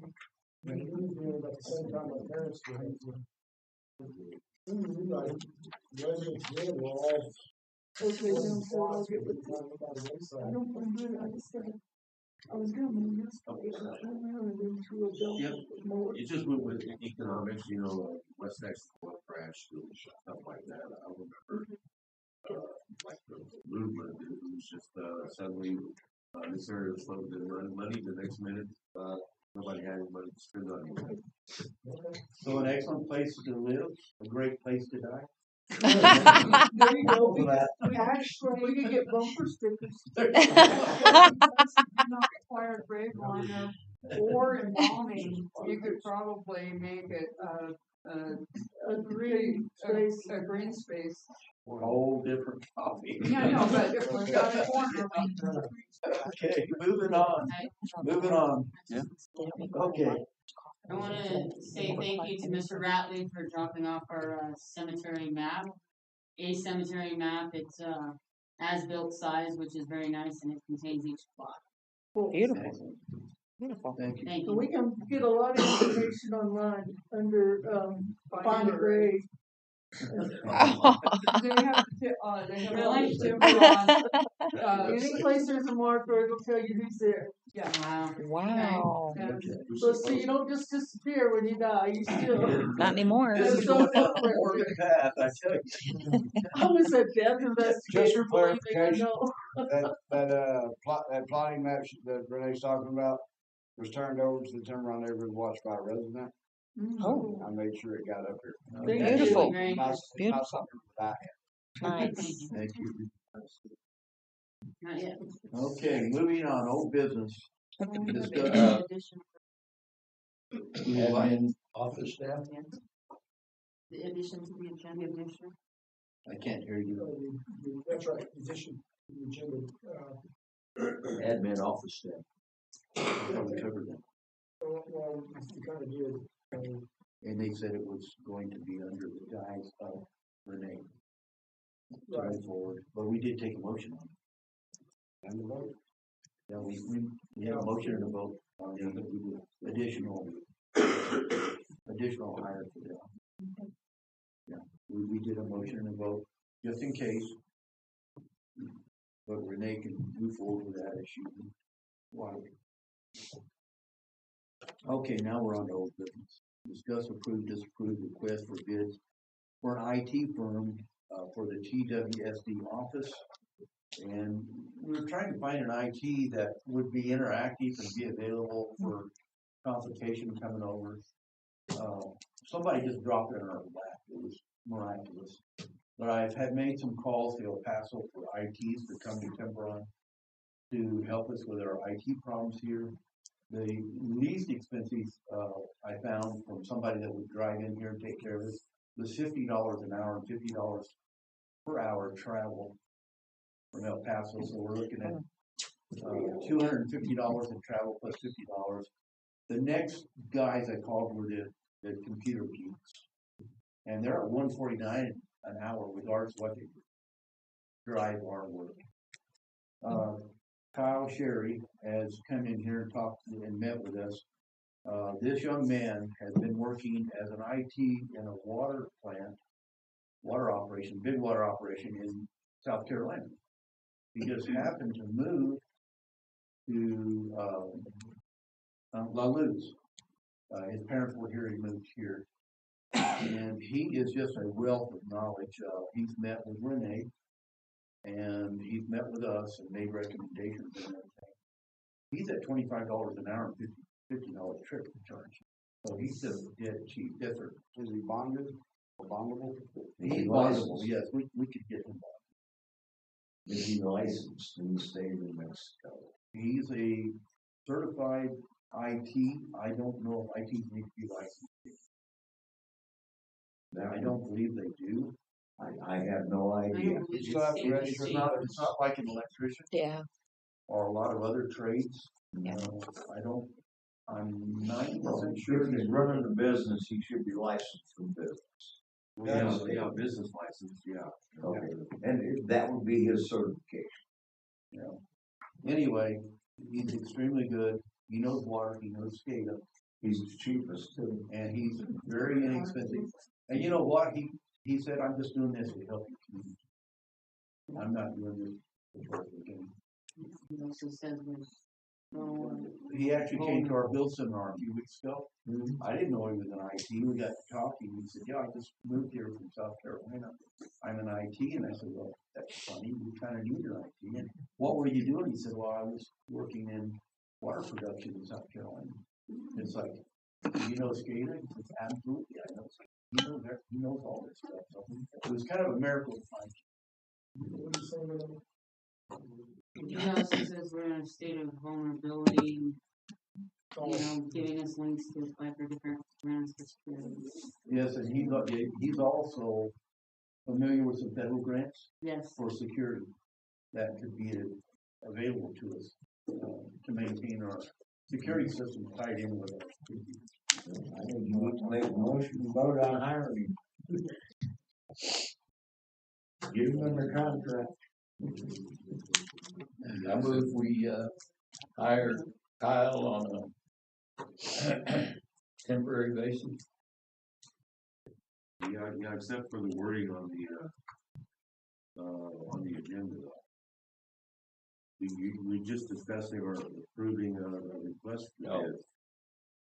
when he was doing it at the same time my parents were having residents there were all. Okay, then so I'll get with you. I don't want to do it, I was gonna move this place, but I don't know, I've been through a bill Yep. more. It just went with economics, you know, West Texas oil crash, stuff like that. I remember, like the movement, it was just, suddenly, this area was floating and running money, the next minute, nobody had any money to spend on anything. So an excellent place to live, a great place to die. There you go, we could get bumper stickers. Do not require a grave liner or embalming, you could probably make it A green space. a green space. Whole different coffee. Yeah, no, but if we've got a corner. Okay, moving on. Yeah. Okay. I wanna say thank you to Mr. Ratley for dropping off our cemetery map. A cemetery map, it's as-built size, which is very nice, and it contains each plot. Beautiful. Beautiful. Thank you. Thank So you. we can get a lot of information online under, find a grave. They have, they have. Really? Any place there's a marker, it'll tell you who's there. Yeah. Wow. Okay. So see, you don't just disappear when you die, you still. Not anymore. This is So going up a Oregon path, I tell you. I was a death Just investigator, for believe me, I clarification, know. that plotting map that Renee's talking about was turned over to the Timberon neighborhood watch by a resident. Oh. I made sure it got up here. Thank you. Beautiful. Very Not, nice. not something that I had. Nice. Thank you. Not yet. Okay, moving on, old business. Admin office staff. The addition to the agenda. I can't hear you. That's right, addition to the agenda, Admin office staff. We covered that. well, we kind of did, And they said it was going to be under the guise of Renee. Right. Going forward, but we did take a motion on it. And the vote. Yeah, we have a motion and a vote on the additional hire for that. Yeah, we did a motion and a vote, just in case. But Renee can move forward with that issue. Wow. Okay, now we're on to old business. Discuss, approve, disapprove request for bids for an IT firm for the TWSD office. And we're trying to find an IT that would be interactive and be available for consultation coming over. Somebody just dropped it in our lap. It was miraculous. But I've had made some calls to El Paso for ITs to come to Timberon to help us with our IT problems here. The least expensive I found from somebody that would drive in here and take care of this was $50 an hour and $50 per hour travel from El Paso. So we're looking at $250 in travel plus $50. The next guys I called were the computer geeks, and they're at $149 an hour regardless of what they drive or work. Kyle Sherry has come in here and talked and met with us. This young man has been working as an IT in a water plant, big water operation in South Carolina. He just happened to move to, La Luz. His parents were here, he moved here. And he is just a wealth of knowledge. He's met with Renee, and he's met with us and made recommendations and everything. He's at $25 an hour and $50 trip charge. So he's just dead cheap. Yes, sir. Is he bonded or bondable? He's bondable, yes, we could get him bonded. Is he licensed in the state of New Mexico? He's a certified IT. I don't know if ITs need to be licensed. I don't believe they do. I have no idea. It's not like an electrician. Yeah. Or a lot of other trades. Yeah. I'm 90% Well, sure if he's running a business, he should be licensed for business. Yeah, business license, yeah. Okay, and that would be his certification. Yeah. Anyway, he's extremely good. He knows water. He knows SCADA. He's the cheapest too. And he's very inexpensive. And you know what? He said, I'm just doing this to help you. I'm not doing this to work again. He also says He actually came to our build seminar a few weeks ago. I didn't know he was in IT. We got talking. He said, yeah, I just moved here from South Carolina. I'm in IT. And I said, well, that's funny. We kind of need your IT. And what were you doing? He said, well, I was working in water production in South Carolina. It's like, you know SCADA? He says, absolutely, I know SCADA. He knows all this stuff. So it was kind of a miracle to find. he also says we're in a state of vulnerability, giving us links to apply for different grants for security. Yes, and he's also familiar with some federal grants. Yes. For security that could be available to us to maintain our security system tied in with it. I think you want to make a motion and vote on hiring him. Get him under contract. I move we hire Kyle on a temporary basis. Yeah, except for the wording on the agenda. We just discussed they were approving a request for bid.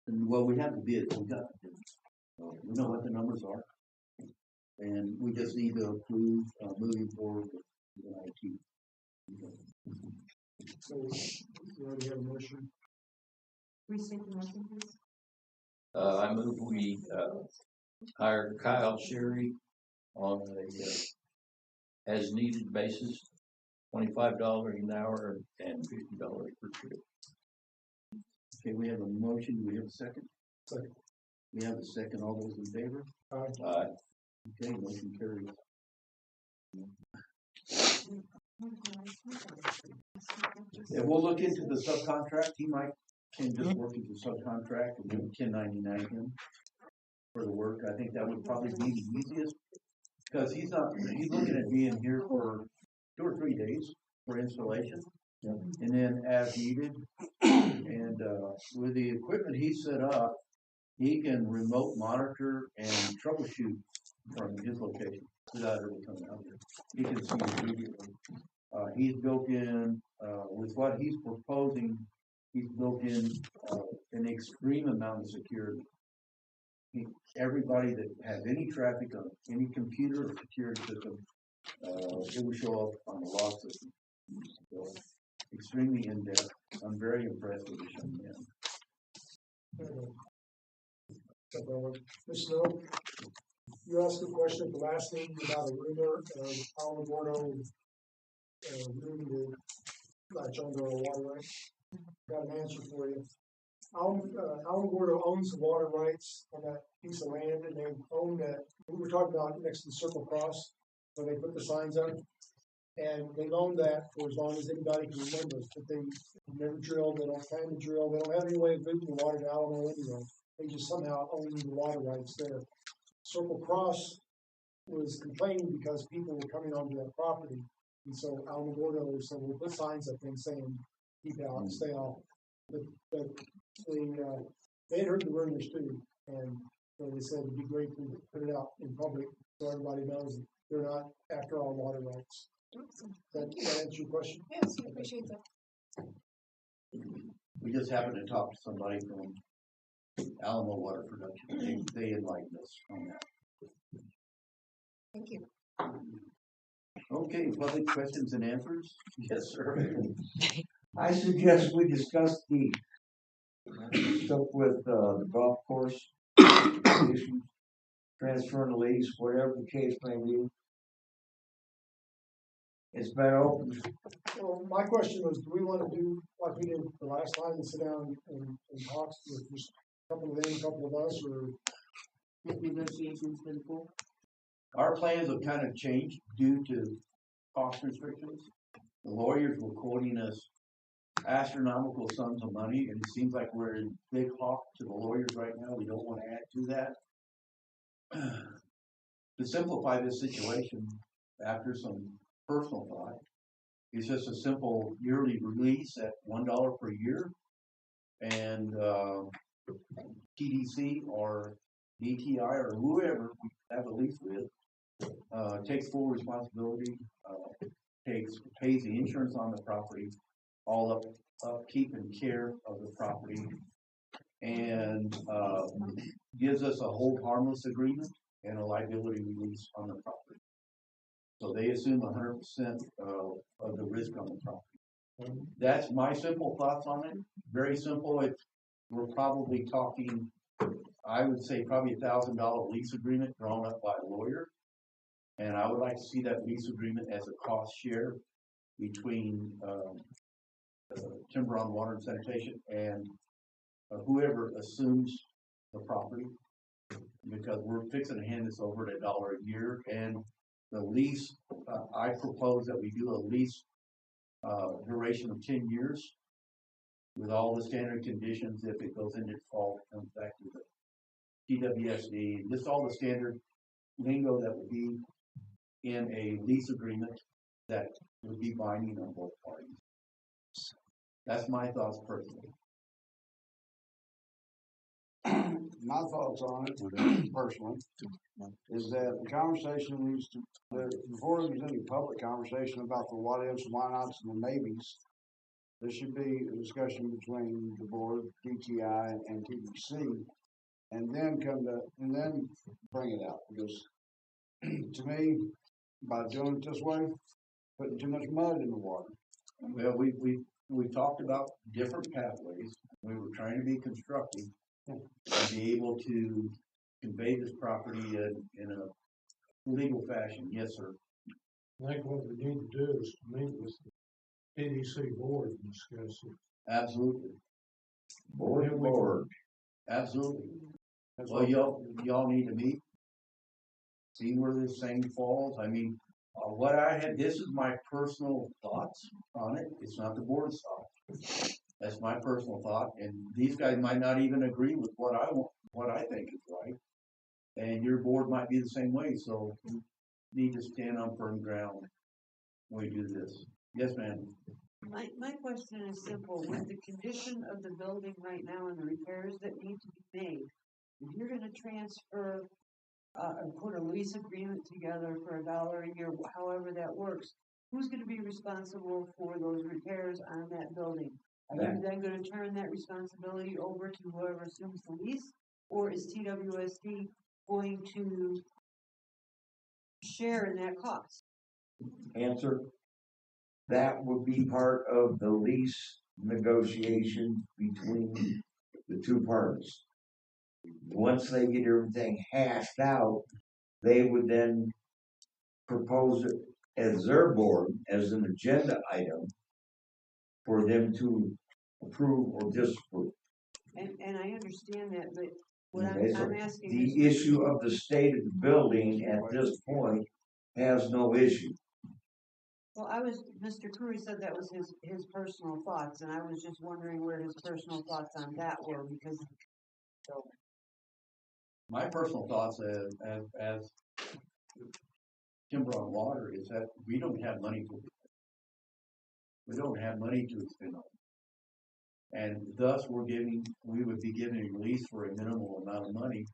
Well, we have the bids. We got the bids. We know what the numbers are, and we just need to approve moving forward with IT. So, you already have a motion. Restate the motion, please. I move we hire Kyle Sherry on a as needed basis, $25 an hour and $50 per trip. Okay, we have a motion. Do we have a second? Second. We have a second. All those in favor? Aye. Okay, motion carries. Yeah, we'll look into the subcontract. He can just work as a subcontract and then 1099 him for the work. I think that would probably be the easiest because he's looking at being here for 2 or 3 days for installation. And then as needed, and with the equipment he set up, he can remote monitor and troubleshoot from his location without ever coming out here. He can see immediately. He's built in, with what he's proposing, he's built in an extreme amount of security. Everybody that has any traffic on any computer or security system, it will show up on the log system. So, extremely in-depth. I'm very impressed with this young man. Ms. Snow, you asked a question at the last meeting about a rumor of Alan Gordo moving to latch onto our water rights. Got an answer for you. Alan Gordo owns the water rights on that piece of land, and they own that. We were talking about next to the Circle Cross, where they put the signs up. And they've owned that for as long as anybody can remember. But they never drilled, they don't plan to drill, they don't have any way of moving the water to Alamo anyway. They just somehow own the water rights there. Circle Cross was complaining because people were coming onto that property. And so Alamo Gordo said, we'll put signs up there saying, keep out, stay off. But they had heard the rumors too. And so they said it'd be great to put it out in public so everybody knows they're not after our water rights. That answer your question? Yes, I appreciate that. We just happened to talk to somebody from Alamo Water Production. They enlightened us on that. Thank you. Okay, public questions and answers? Yes, sir. I suggest we discuss the stuff with, the golf course, issues, transferring the lease, whatever the case may be. It's been open. So my question was, do we wanna do like we did the last time and sit down and talk with just a couple of them, a couple of us, or? With negotiations for the pool. Our plans have kind of changed due to cost restrictions. The lawyers were quoting us astronomical sums of money, and it seems like we're in big hawk to the lawyers right now. We don't want to add to that. To simplify this situation, after some personal thought, it's just a simple yearly release at $1 per year, and TDC or DTI or whoever we have a lease with takes full responsibility, pays the insurance on the property, all upkeep and care of the property, and gives us a hold harmless agreement and a liability release on the property. So they assume 100% of the risk on the property. That's my simple thoughts on it. Very simple. We're probably talking, I would say probably $1,000 lease agreement drawn up by a lawyer. And I would like to see that lease agreement as a cost share between Timberon Water and Sanitation and whoever assumes the property, because we're fixing to hand this over at $1 a year. And the lease, I propose that we do a lease duration of 10 years with all the standard conditions. If it goes into default, it comes back to the TWSD, just all the standard lingo that would be in a lease agreement that would be binding on both parties. That's my thoughts personally. My thoughts on it, personally, is that the conversation needs to, before there's any public conversation about the what ifs, why nots, and the maybes, there should be a discussion between the board, DTI, and TDC, and then bring it out. Because to me, by doing it this way, putting too much mud in the water. Well, we talked about different pathways. We were trying to be constructive and be able to convey this property in a legal fashion. Yes, sir. I think what we need to do is meet with the TDC board and discuss it. Absolutely. Board. Absolutely. Well, y'all need to meet, see where this thing falls. I mean, what I had, this is my personal thoughts on it. It's not the board's thought. That's my personal thought, and these guys might not even agree with what I want, what I think is right. And your board might be the same way, so you need to stand on firm ground when we do this. Yes, ma'am. My question is simple. With the condition of the building right now and the repairs that need to be made, if you're gonna transfer and put a lease agreement together for $1 a year, however that works, who's gonna be responsible for those repairs on that building? Are you then gonna turn that responsibility over to whoever assumes the lease? Or is TWSD going to share in that cost? Answer. That would be part of the lease negotiation between the two parties. Once they get everything hashed out, they would then propose it as their board, as an agenda item for them to approve or disapprove. And I understand that, but what Okay, so I'm asking the is, issue of the state of the building at this point has no issue. well, Mr. Curry said that was his personal thoughts, and I was just wondering where his personal thoughts on that were, because My personal thoughts as Timberon Water is that we don't have money to expend on. And thus we would be giving a release for a minimal amount of money,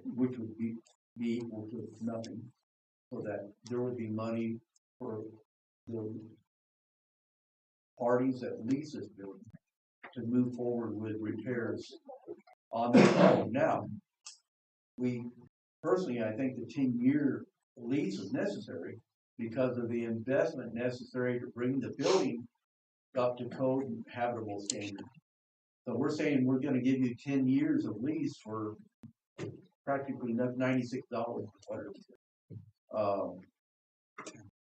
which would be equal to nothing, so that there would be money for the parties that lease this building to move forward with repairs on the phone. Now, personally, I think the 10-year lease is necessary because of the investment necessary to bring the building up to code and habitable standards. So we're saying we're gonna give you 10 years of lease for practically $96, whatever.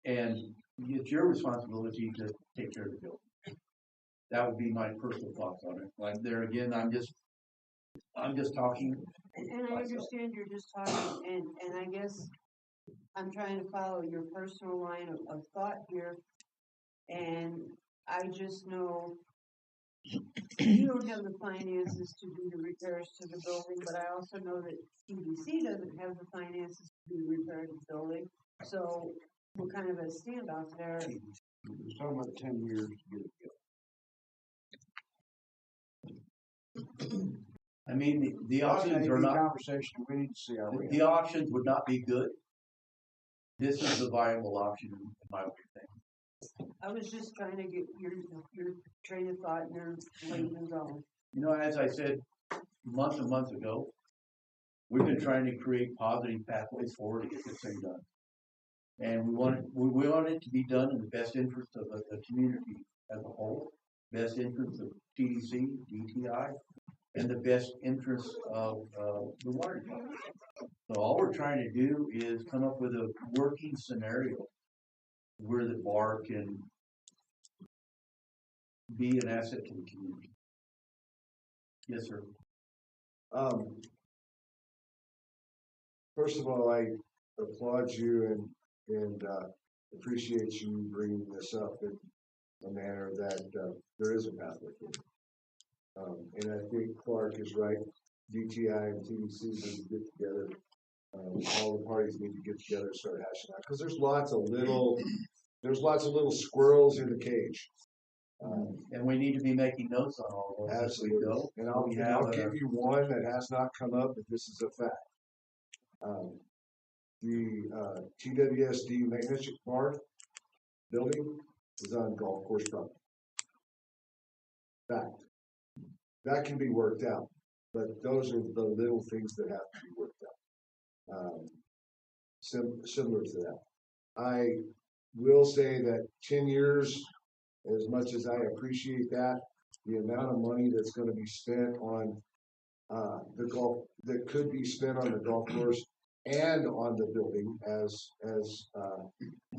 And it's your responsibility to take care of the building. That would be my personal thoughts on it. Like there again, I'm just talking. And I understand you're just talking, and I guess I'm trying to follow your personal line of thought here. And I just know you don't have the finances to do the repairs to the building, but I also know that TDC doesn't have the finances to do the repair to the building. So we're kind of a standoff there. We're talking about 10 years to get it. I mean, the options are not. Conversation. We need to see how the options would not be good. This is the viable option in my opinion. I was just trying to get your train of thought and your layman's on. You know, as I said months and months ago, we've been trying to create positive pathways forward to get this thing done. And we want it to be done in the best interest of the community as a whole, best interest of TDC, DTI, and the best interest of the water department. So all we're trying to do is come up with a working scenario where the bar can be an asset to the community. Yes, sir. First of all, I applaud you and appreciate you bringing this up in a manner that there is a pathway forward. And I think Clark is right. DTI and TDC need to get together. All the parties need to get together and start hashing out because there's lots of little squirrels in the cage. And we need to be making notes on all those. Absolutely. And I'll give you one that has not come up, but this is a fact. The TWSD maintenance bar building is on golf course property. Fact. That can be worked out, but those are the little things that have to be worked out. Similar to that. I will say that 10 years, as much as I appreciate that, the amount of money that's going to be spent on the golf, that could be spent on the golf course and on the building as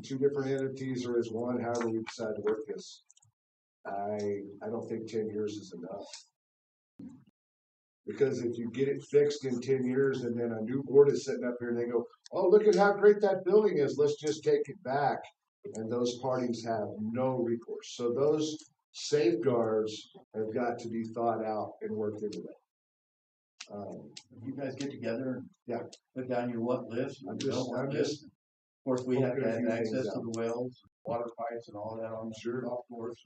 two different entities or as one, however we decide to work this. I don't think 10 years is enough. Because if you get it fixed in 10 years and then a new board is sitting up here and they go, oh, look at how great that building is, let's just take it back. And those parties have no recourse. So those safeguards have got to be thought out and worked into that. You guys get together and put down your what list. I'm just of course, we have to have few access things to out. the wells, water pipes and all that on Sure. the golf course.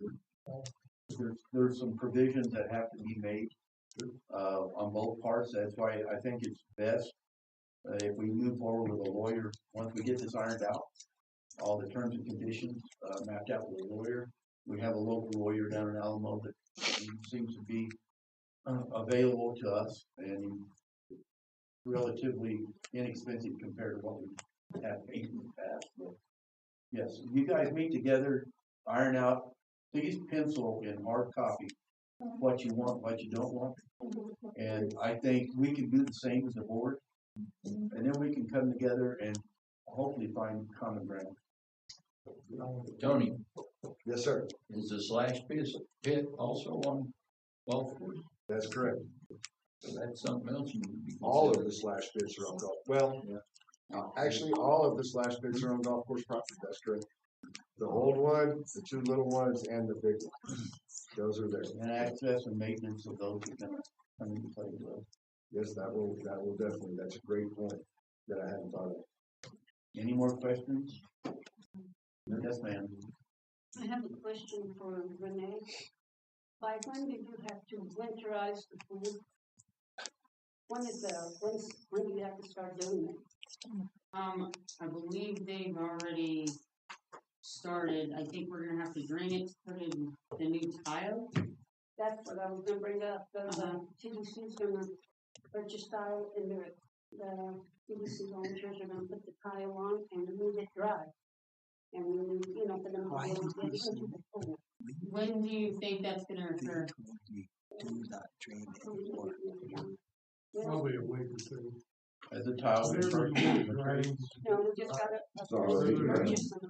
There's some provisions that have to be made on both parts. That's why I think it's best if we move forward with a lawyer, once we get this ironed out, all the terms and conditions mapped out with a lawyer. We have a local lawyer down in Alamo that seems to be available to us and relatively inexpensive compared to what we have paid in the past. But yes, you guys meet together, iron out, please pencil in hard copy what you want, what you don't want. And I think we can do the same as the board. And then we can come together and hopefully find common ground. Tony, Yes, sir. is the slash pit also on golf course? That's correct. So that's something else you would be All of considering. the slash pits are on golf. Well, actually, all of the slash pits are on golf course property. That's correct. The old one, the two little ones, and the big one. Those are there. And access and maintenance of those are gonna come into play as well. Yes, that will definitely. That's a great point that I hadn't thought of. Any more questions? Yes, ma'am. I have a question for Renee. By when did you have to winterize the pool? When do you have to start doing it? I believe they've already started, I think we're gonna have to drain it to put in the new tile. That's what I was gonna bring up, the TDC's gonna purchase tile and the TDC volunteers are gonna put the tile on and move it dry. And then, you know, for them to be able to get into the pool. When do you think that's gonna occur? Do not drain anymore. Probably a week or two. As a tile There's construction. No, we just gotta.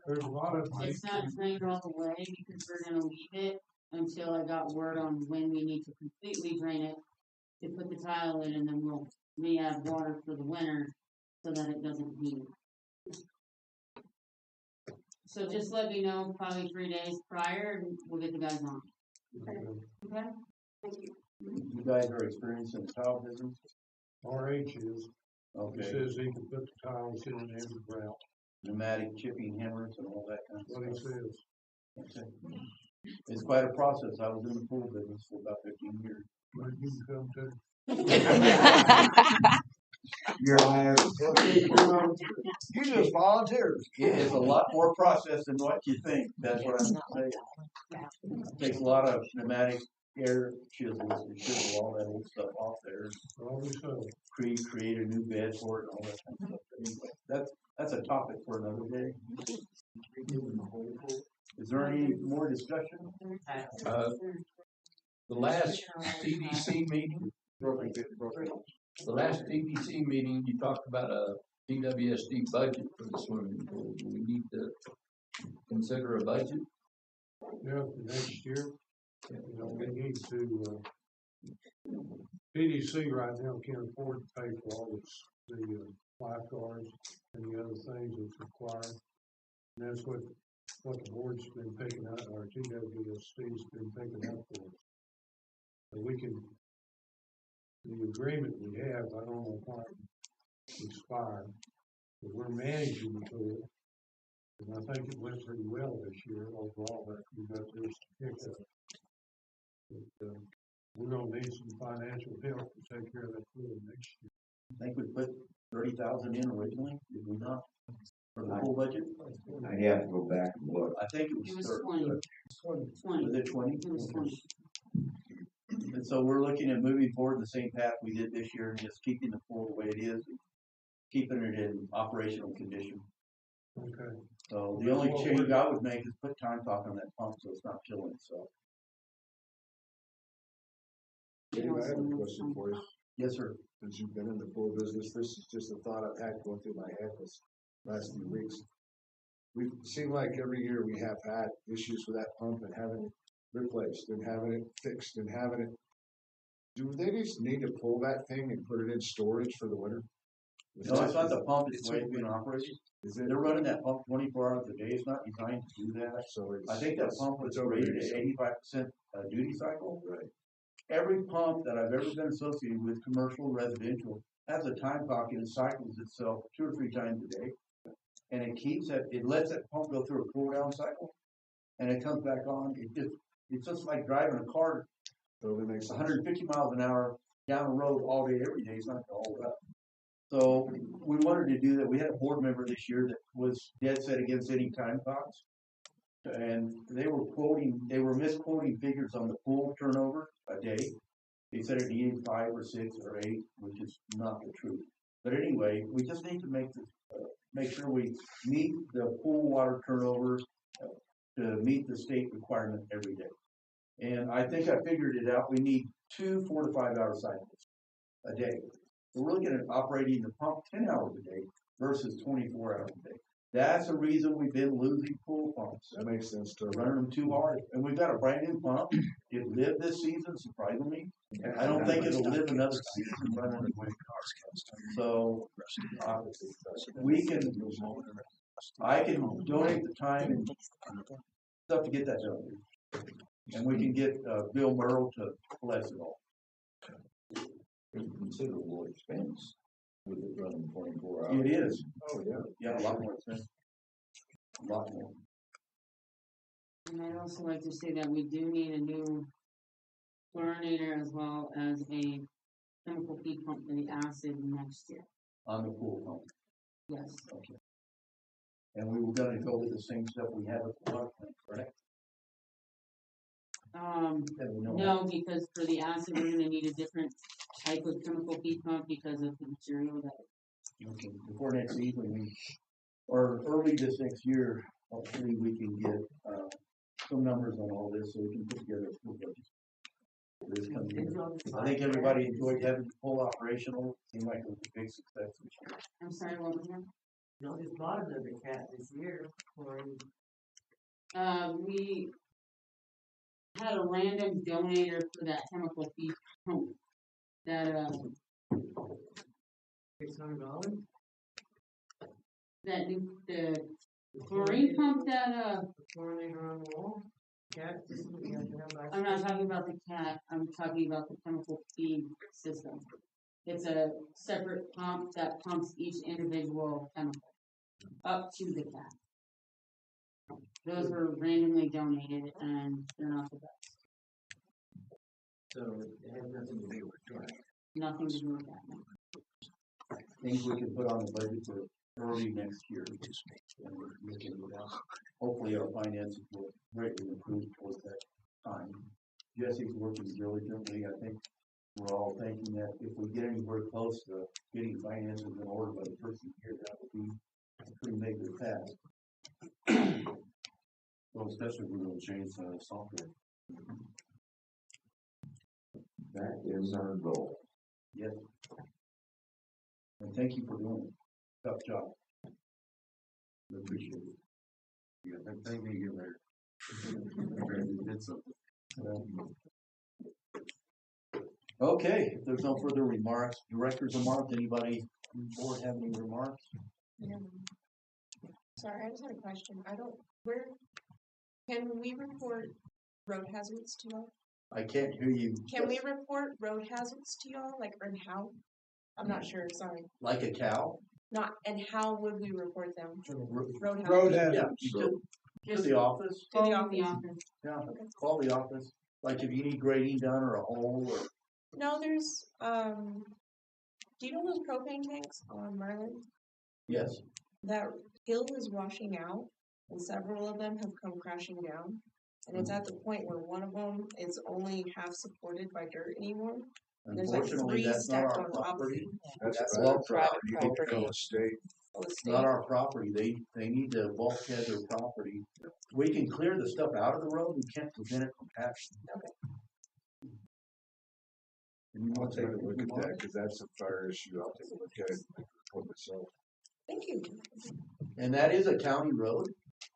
There's a lot of. It's not drained all the way because we're gonna leave it until I got word on when we need to completely drain it to put the tile in, and then we'll re-add water for the winter so that it doesn't heat. So just let me know probably 3 days prior and we'll get the guys on. Okay? Thank you. You guys are experienced in the tile business? RH is. Okay. He says he can put the tiles in every ground. Pneumatic chipping hammers and all that kind of What he stuff. says. Okay. It's quite a process. I was in the pool business for about 15 years. But you can come too. You're hired. You just volunteered. It's a lot more process than what you think. That's what I'm saying. It takes a lot of pneumatic air chisels to chisel all that old stuff off there. Probably so. Create a new bed for it and all that kind of stuff. But anyway, that's a topic for another day. Is there any more discussion? The last TDC meeting, you talked about a DWSD budget for the swimming pool. Do we need to consider a budget? Yeah, for next year. You know, we need to, PDC right now can't afford to pay for all this, the lifeguards and the other things that's required. And that's what the board's been picking up, or TWSD's been picking up for us. So we can, the agreement we have, I don't know why it expired, but we're managing the pool. And I think it went pretty well this year overall, but we got this hiccup. But, we're gonna need some financial help to take care of that pool next year. I think we put 30,000 in originally, did we not? For the pool budget? I'd have to go back and look. I think it was 20. 20. Was it 20? It was 20. And so we're looking at moving forward the same path we did this year, and just keeping the pool the way it is, keeping it in operational condition. Okay. So the only change I would make is put time clock on that pump so it's not killing itself. Dave, I have a question for you. Yes, sir. Since you've been in the pool business, this is just a thought I've had going through my head this last few weeks. We seem like every year we have had issues with that pump and having it replaced and having it fixed and having it. Do they just need to pull that thing and put it in storage for the winter? No, it's not the pump, it's the way it's being operated. They're running that pump 24 hours a day. It's not designed to do that. So I think that pump was rated at 85% duty cycle. Right. Every pump that I've ever been associated with, commercial, residential, has a time clock and it cycles itself 2 or 3 times a day. And it lets that pump go through a cool down cycle and it comes back on. It's just like driving a car. So it makes 150 miles an hour down the road all day, every day. It's not going to hold up. So we wanted to do that. We had a board member this year that was dead set against any time clocks. And they were misquoting figures on the pool turnover a day. They said it needed 5 or 6 or 8, which is not the truth. But anyway, we just need to make sure we meet the pool water turnover to meet the state requirement every day. And I think I figured it out. We need 2 4 to 5 hour cycles a day. So we're looking at operating the pump 10 hours a day versus 24 hours a day. That's the reason we've been losing pool pumps. That makes sense to running them too hard. And we've got a brand new pump. It lived this season, surprisingly. And I don't think it'll live another season running away. So I can donate the time and stuff to get that done. And we can get Bill Merle to bless it all. It's a considerable expense with it running 24 hours. It is. Oh, yeah. Yeah, a lot more expensive. A lot more. And I'd also like to say that we do need a new chlorinator as well as a chemical feed pump for the acid next year. On the pool pump. Yes. Okay. And we were gonna go with the same stuff we have at the water plant, correct? That we know of. No, because for the acid, we're gonna need a different type of chemical feed pump because of the material that. Okay, before next season, or early this next year, hopefully we can get, some numbers on all this, so we can put together a full budget. for this coming year. I think everybody enjoyed having the full operational, seemed like it was a big success this year. I'm sorry, what was that? No, just bought another cat this year, or We had a random donator for that chemical feed pump that, $600. that new, the chlorine pump that, Chlorinator on the wall. Cat, we have to have that. I'm not talking about the cat, I'm talking about the chemical feed system. It's a separate pump that pumps each individual chemical up to the cat. Those were randomly donated and they're not the best. So it has nothing to do with dry. Nothing to do with that. Things we can put on the budget for early next year. And we're looking at that. Hopefully our finances will greatly improve towards that time. Jesse's working diligently. I think we're all thinking that if we get anywhere close to getting finances in order by the first of the year, that would be a pretty major task. Well, especially if we're gonna change the software. That is our goal. Yes. And thank you for doing it. Tough job. We appreciate it. Yeah, thank me again later. You did something. Okay, if there's no further remarks, director's remarks, anybody on board have any remarks? Yeah. Sorry, I just had a question. Can we report road hazards to y'all? I can't hear you. Can we report road hazards to y'all, and how? I'm not sure, sorry. Like a cow? And how would we report them? Road hazards. Road hazards. To the office. To the office. Yeah, call the office. Like if you need grading done or a hole or. No, there's, do you know those propane tanks on Merlin? Yes. That hill is washing out and several of them have come crashing down. And it's at the point where one of them is only half supported by dirt anymore. And there's Unfortunately, three that's not stacked our on top of property. it. That's Well, private property. You need to call the state. It's not our property. They need to bulkhead their property. We can clear the stuff out of the road. We can't prevent it from happening. Okay. I'll take a look at that, cause that's a fire issue. I'll take a look at it and report myself. Thank you. And that is a county road.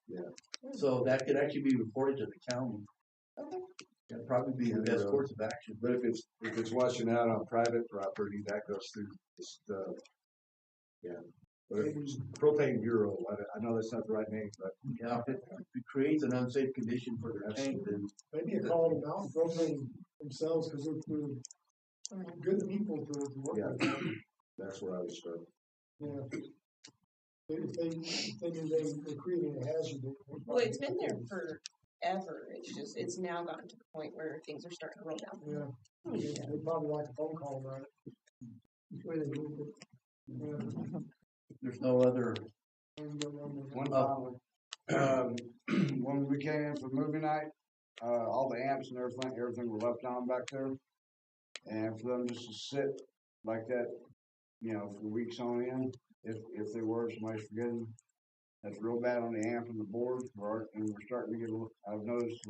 Yeah. So that could actually be reported to the county. Okay. That'd probably be the best course of action. But if it's washing out on private property, that goes through the, yeah. But it's propane bureau, I know that's not the right name, but. Yeah, if it creates an unsafe condition for their tank, then. Maybe a call them out, propane themselves, cause they're good people to work Yeah, with. that's where I would start. Yeah. If they knew they created a hazard. Well, it's been there forever. It's now gotten to the point where things are starting to roll down. Yeah. They probably like a phone call about it. That's the way they do it. Yeah. There's no other. One final. When we came in for movie night, all the amps and everything were left on back there. And for them just to sit like that, for weeks on end, if they were, somebody's forgetting, that's real bad on the amp and the board, and we're starting to get, I've noticed,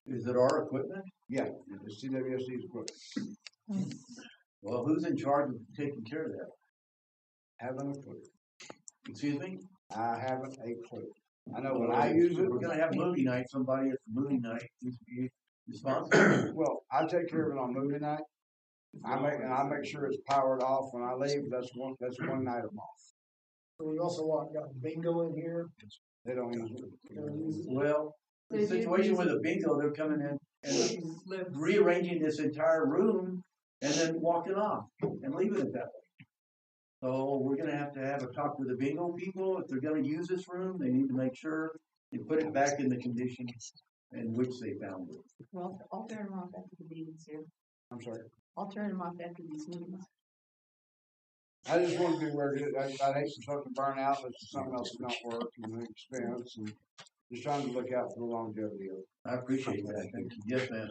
Is it our equipment? Yeah, it's CWSD's equipment. Well, who's in charge of taking care of that? Haven't a clue. Excuse me? I haven't a clue. I know when I use it. We're gonna have movie night, somebody at the movie night needs to be responsible. Well, I take care of it on movie night. I make sure it's powered off when I leave. That's one night I'm off. So we also got bingo in here. They don't use it. Well, the situation with the bingo, they're coming in and rearranging this entire room and then walking off and leaving it that way. So we're gonna have a talk with the bingo people. If they're gonna use this room, they need to make sure they put it back in the condition in which they found it. Well, I'll turn them off after the meetings here. I'm sorry. I'll turn them off after these meetings. I just want to be aware, I hate for something to burn out, but something else don't work and the expense and just trying to look out for the longevity of it. I appreciate that. Thank you. Yes, ma'am.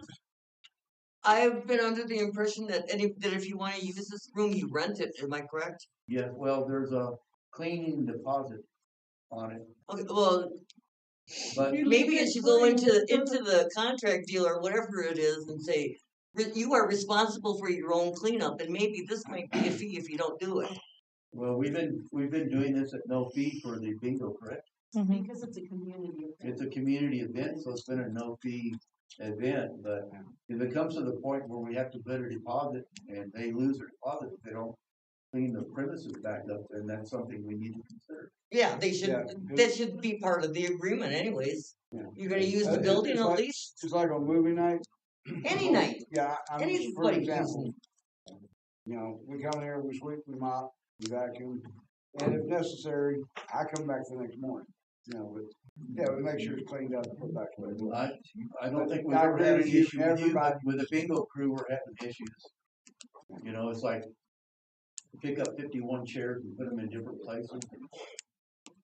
I've been under the impression that if you wanna use this room, you rent it, am I correct? Yeah, well, there's a cleaning deposit on it, Okay, well, but maybe you should go into the contract deal or whatever it is and say, you are responsible for your own cleanup, and maybe this might be a fee if you don't do it. well, we've been doing this at no fee for the bingo, correct? Because it's a community event. It's a community event, so it's been a no fee event, but if it comes to the point where we have to put a deposit and they lose their deposit, if they don't clean the premises back up, then that's something we need to consider. Yeah, they should, that should be part of the agreement anyways. Yeah. You're gonna use the building at least, Just like on movie night. any night, Yeah, I mean, for anybody example, can. you know, we come here, we sweep, we mop, we vacuum, and if necessary, I come back the next morning. You know, but yeah, we make sure it's cleaned up and put back away. I don't think we've I ever agree had an with you, issue with you, but everybody- with the bingo crew, we're having issues. You know, it's like pick up 51 chairs and put them in different places.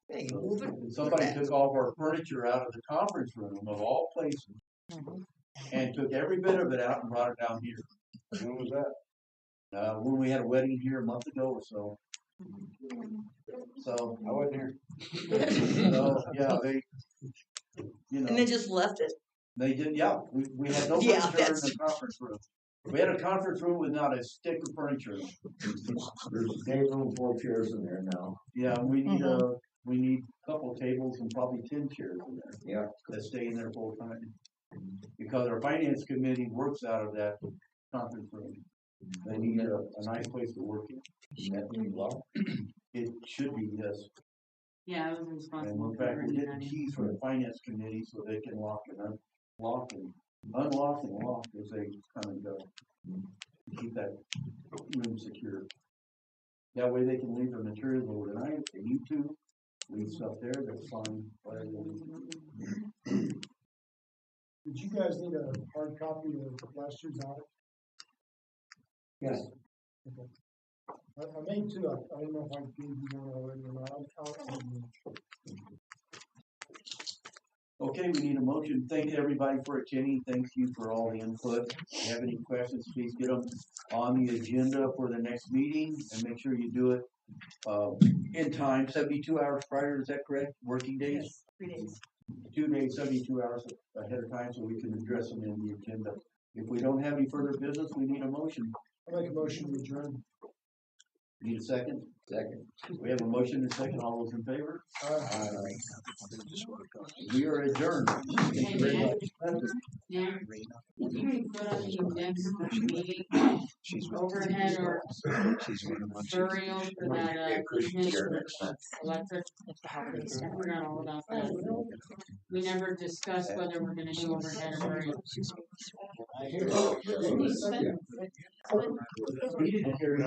Hey, move it. And somebody took all of our furniture out of the conference room of all places and took every bit of it out and brought it down here. When was that? When we had a wedding here a month ago or so. So I wasn't here. So yeah, they, you know. And they just left it? They did, yeah. We had no Yeah, furniture in the conference room. We had a conference room with not a stick of furniture. There's a table and 4 chairs in there now. Yeah, we need a couple tables and probably 10 chairs in there. Yeah. That stay in there full time. Because our finance committee works out of that conference room. They need a nice place to work in. Isn't that being locked? It should be, yes. Yeah, I was And responsible in for fact, we're bringing getting that in. keys for the finance committee so they can lock and unlock and unlock and lock as they come and go. Keep that room secure. That way they can leave their materials overnight if they need to. Leave stuff there, that's fine. Did you guys need a hard copy of last year's audit? Yes. Okay. I made 2. I don't know if I gave you one already or not. Okay, we need a motion. Thank everybody for attending. Thank you for all the input. If you have any questions, please get them on the agenda for the next meeting and make sure you do it in time, 72 hours prior, is that correct? Working days? Yes, 3 days. 2 days, 72 hours ahead of time so we can address them in the agenda. If we don't have any further business, we need a motion. I make a motion to adjourn. Need a second? Second. We have a motion and a second. All those in favor? Aye. We are adjourned. Thank you very much. Yeah. You can put on the next meeting overhead or burial for that, electric. I forgot all about that. We never discussed whether we're gonna do overhead or burial. We didn't hear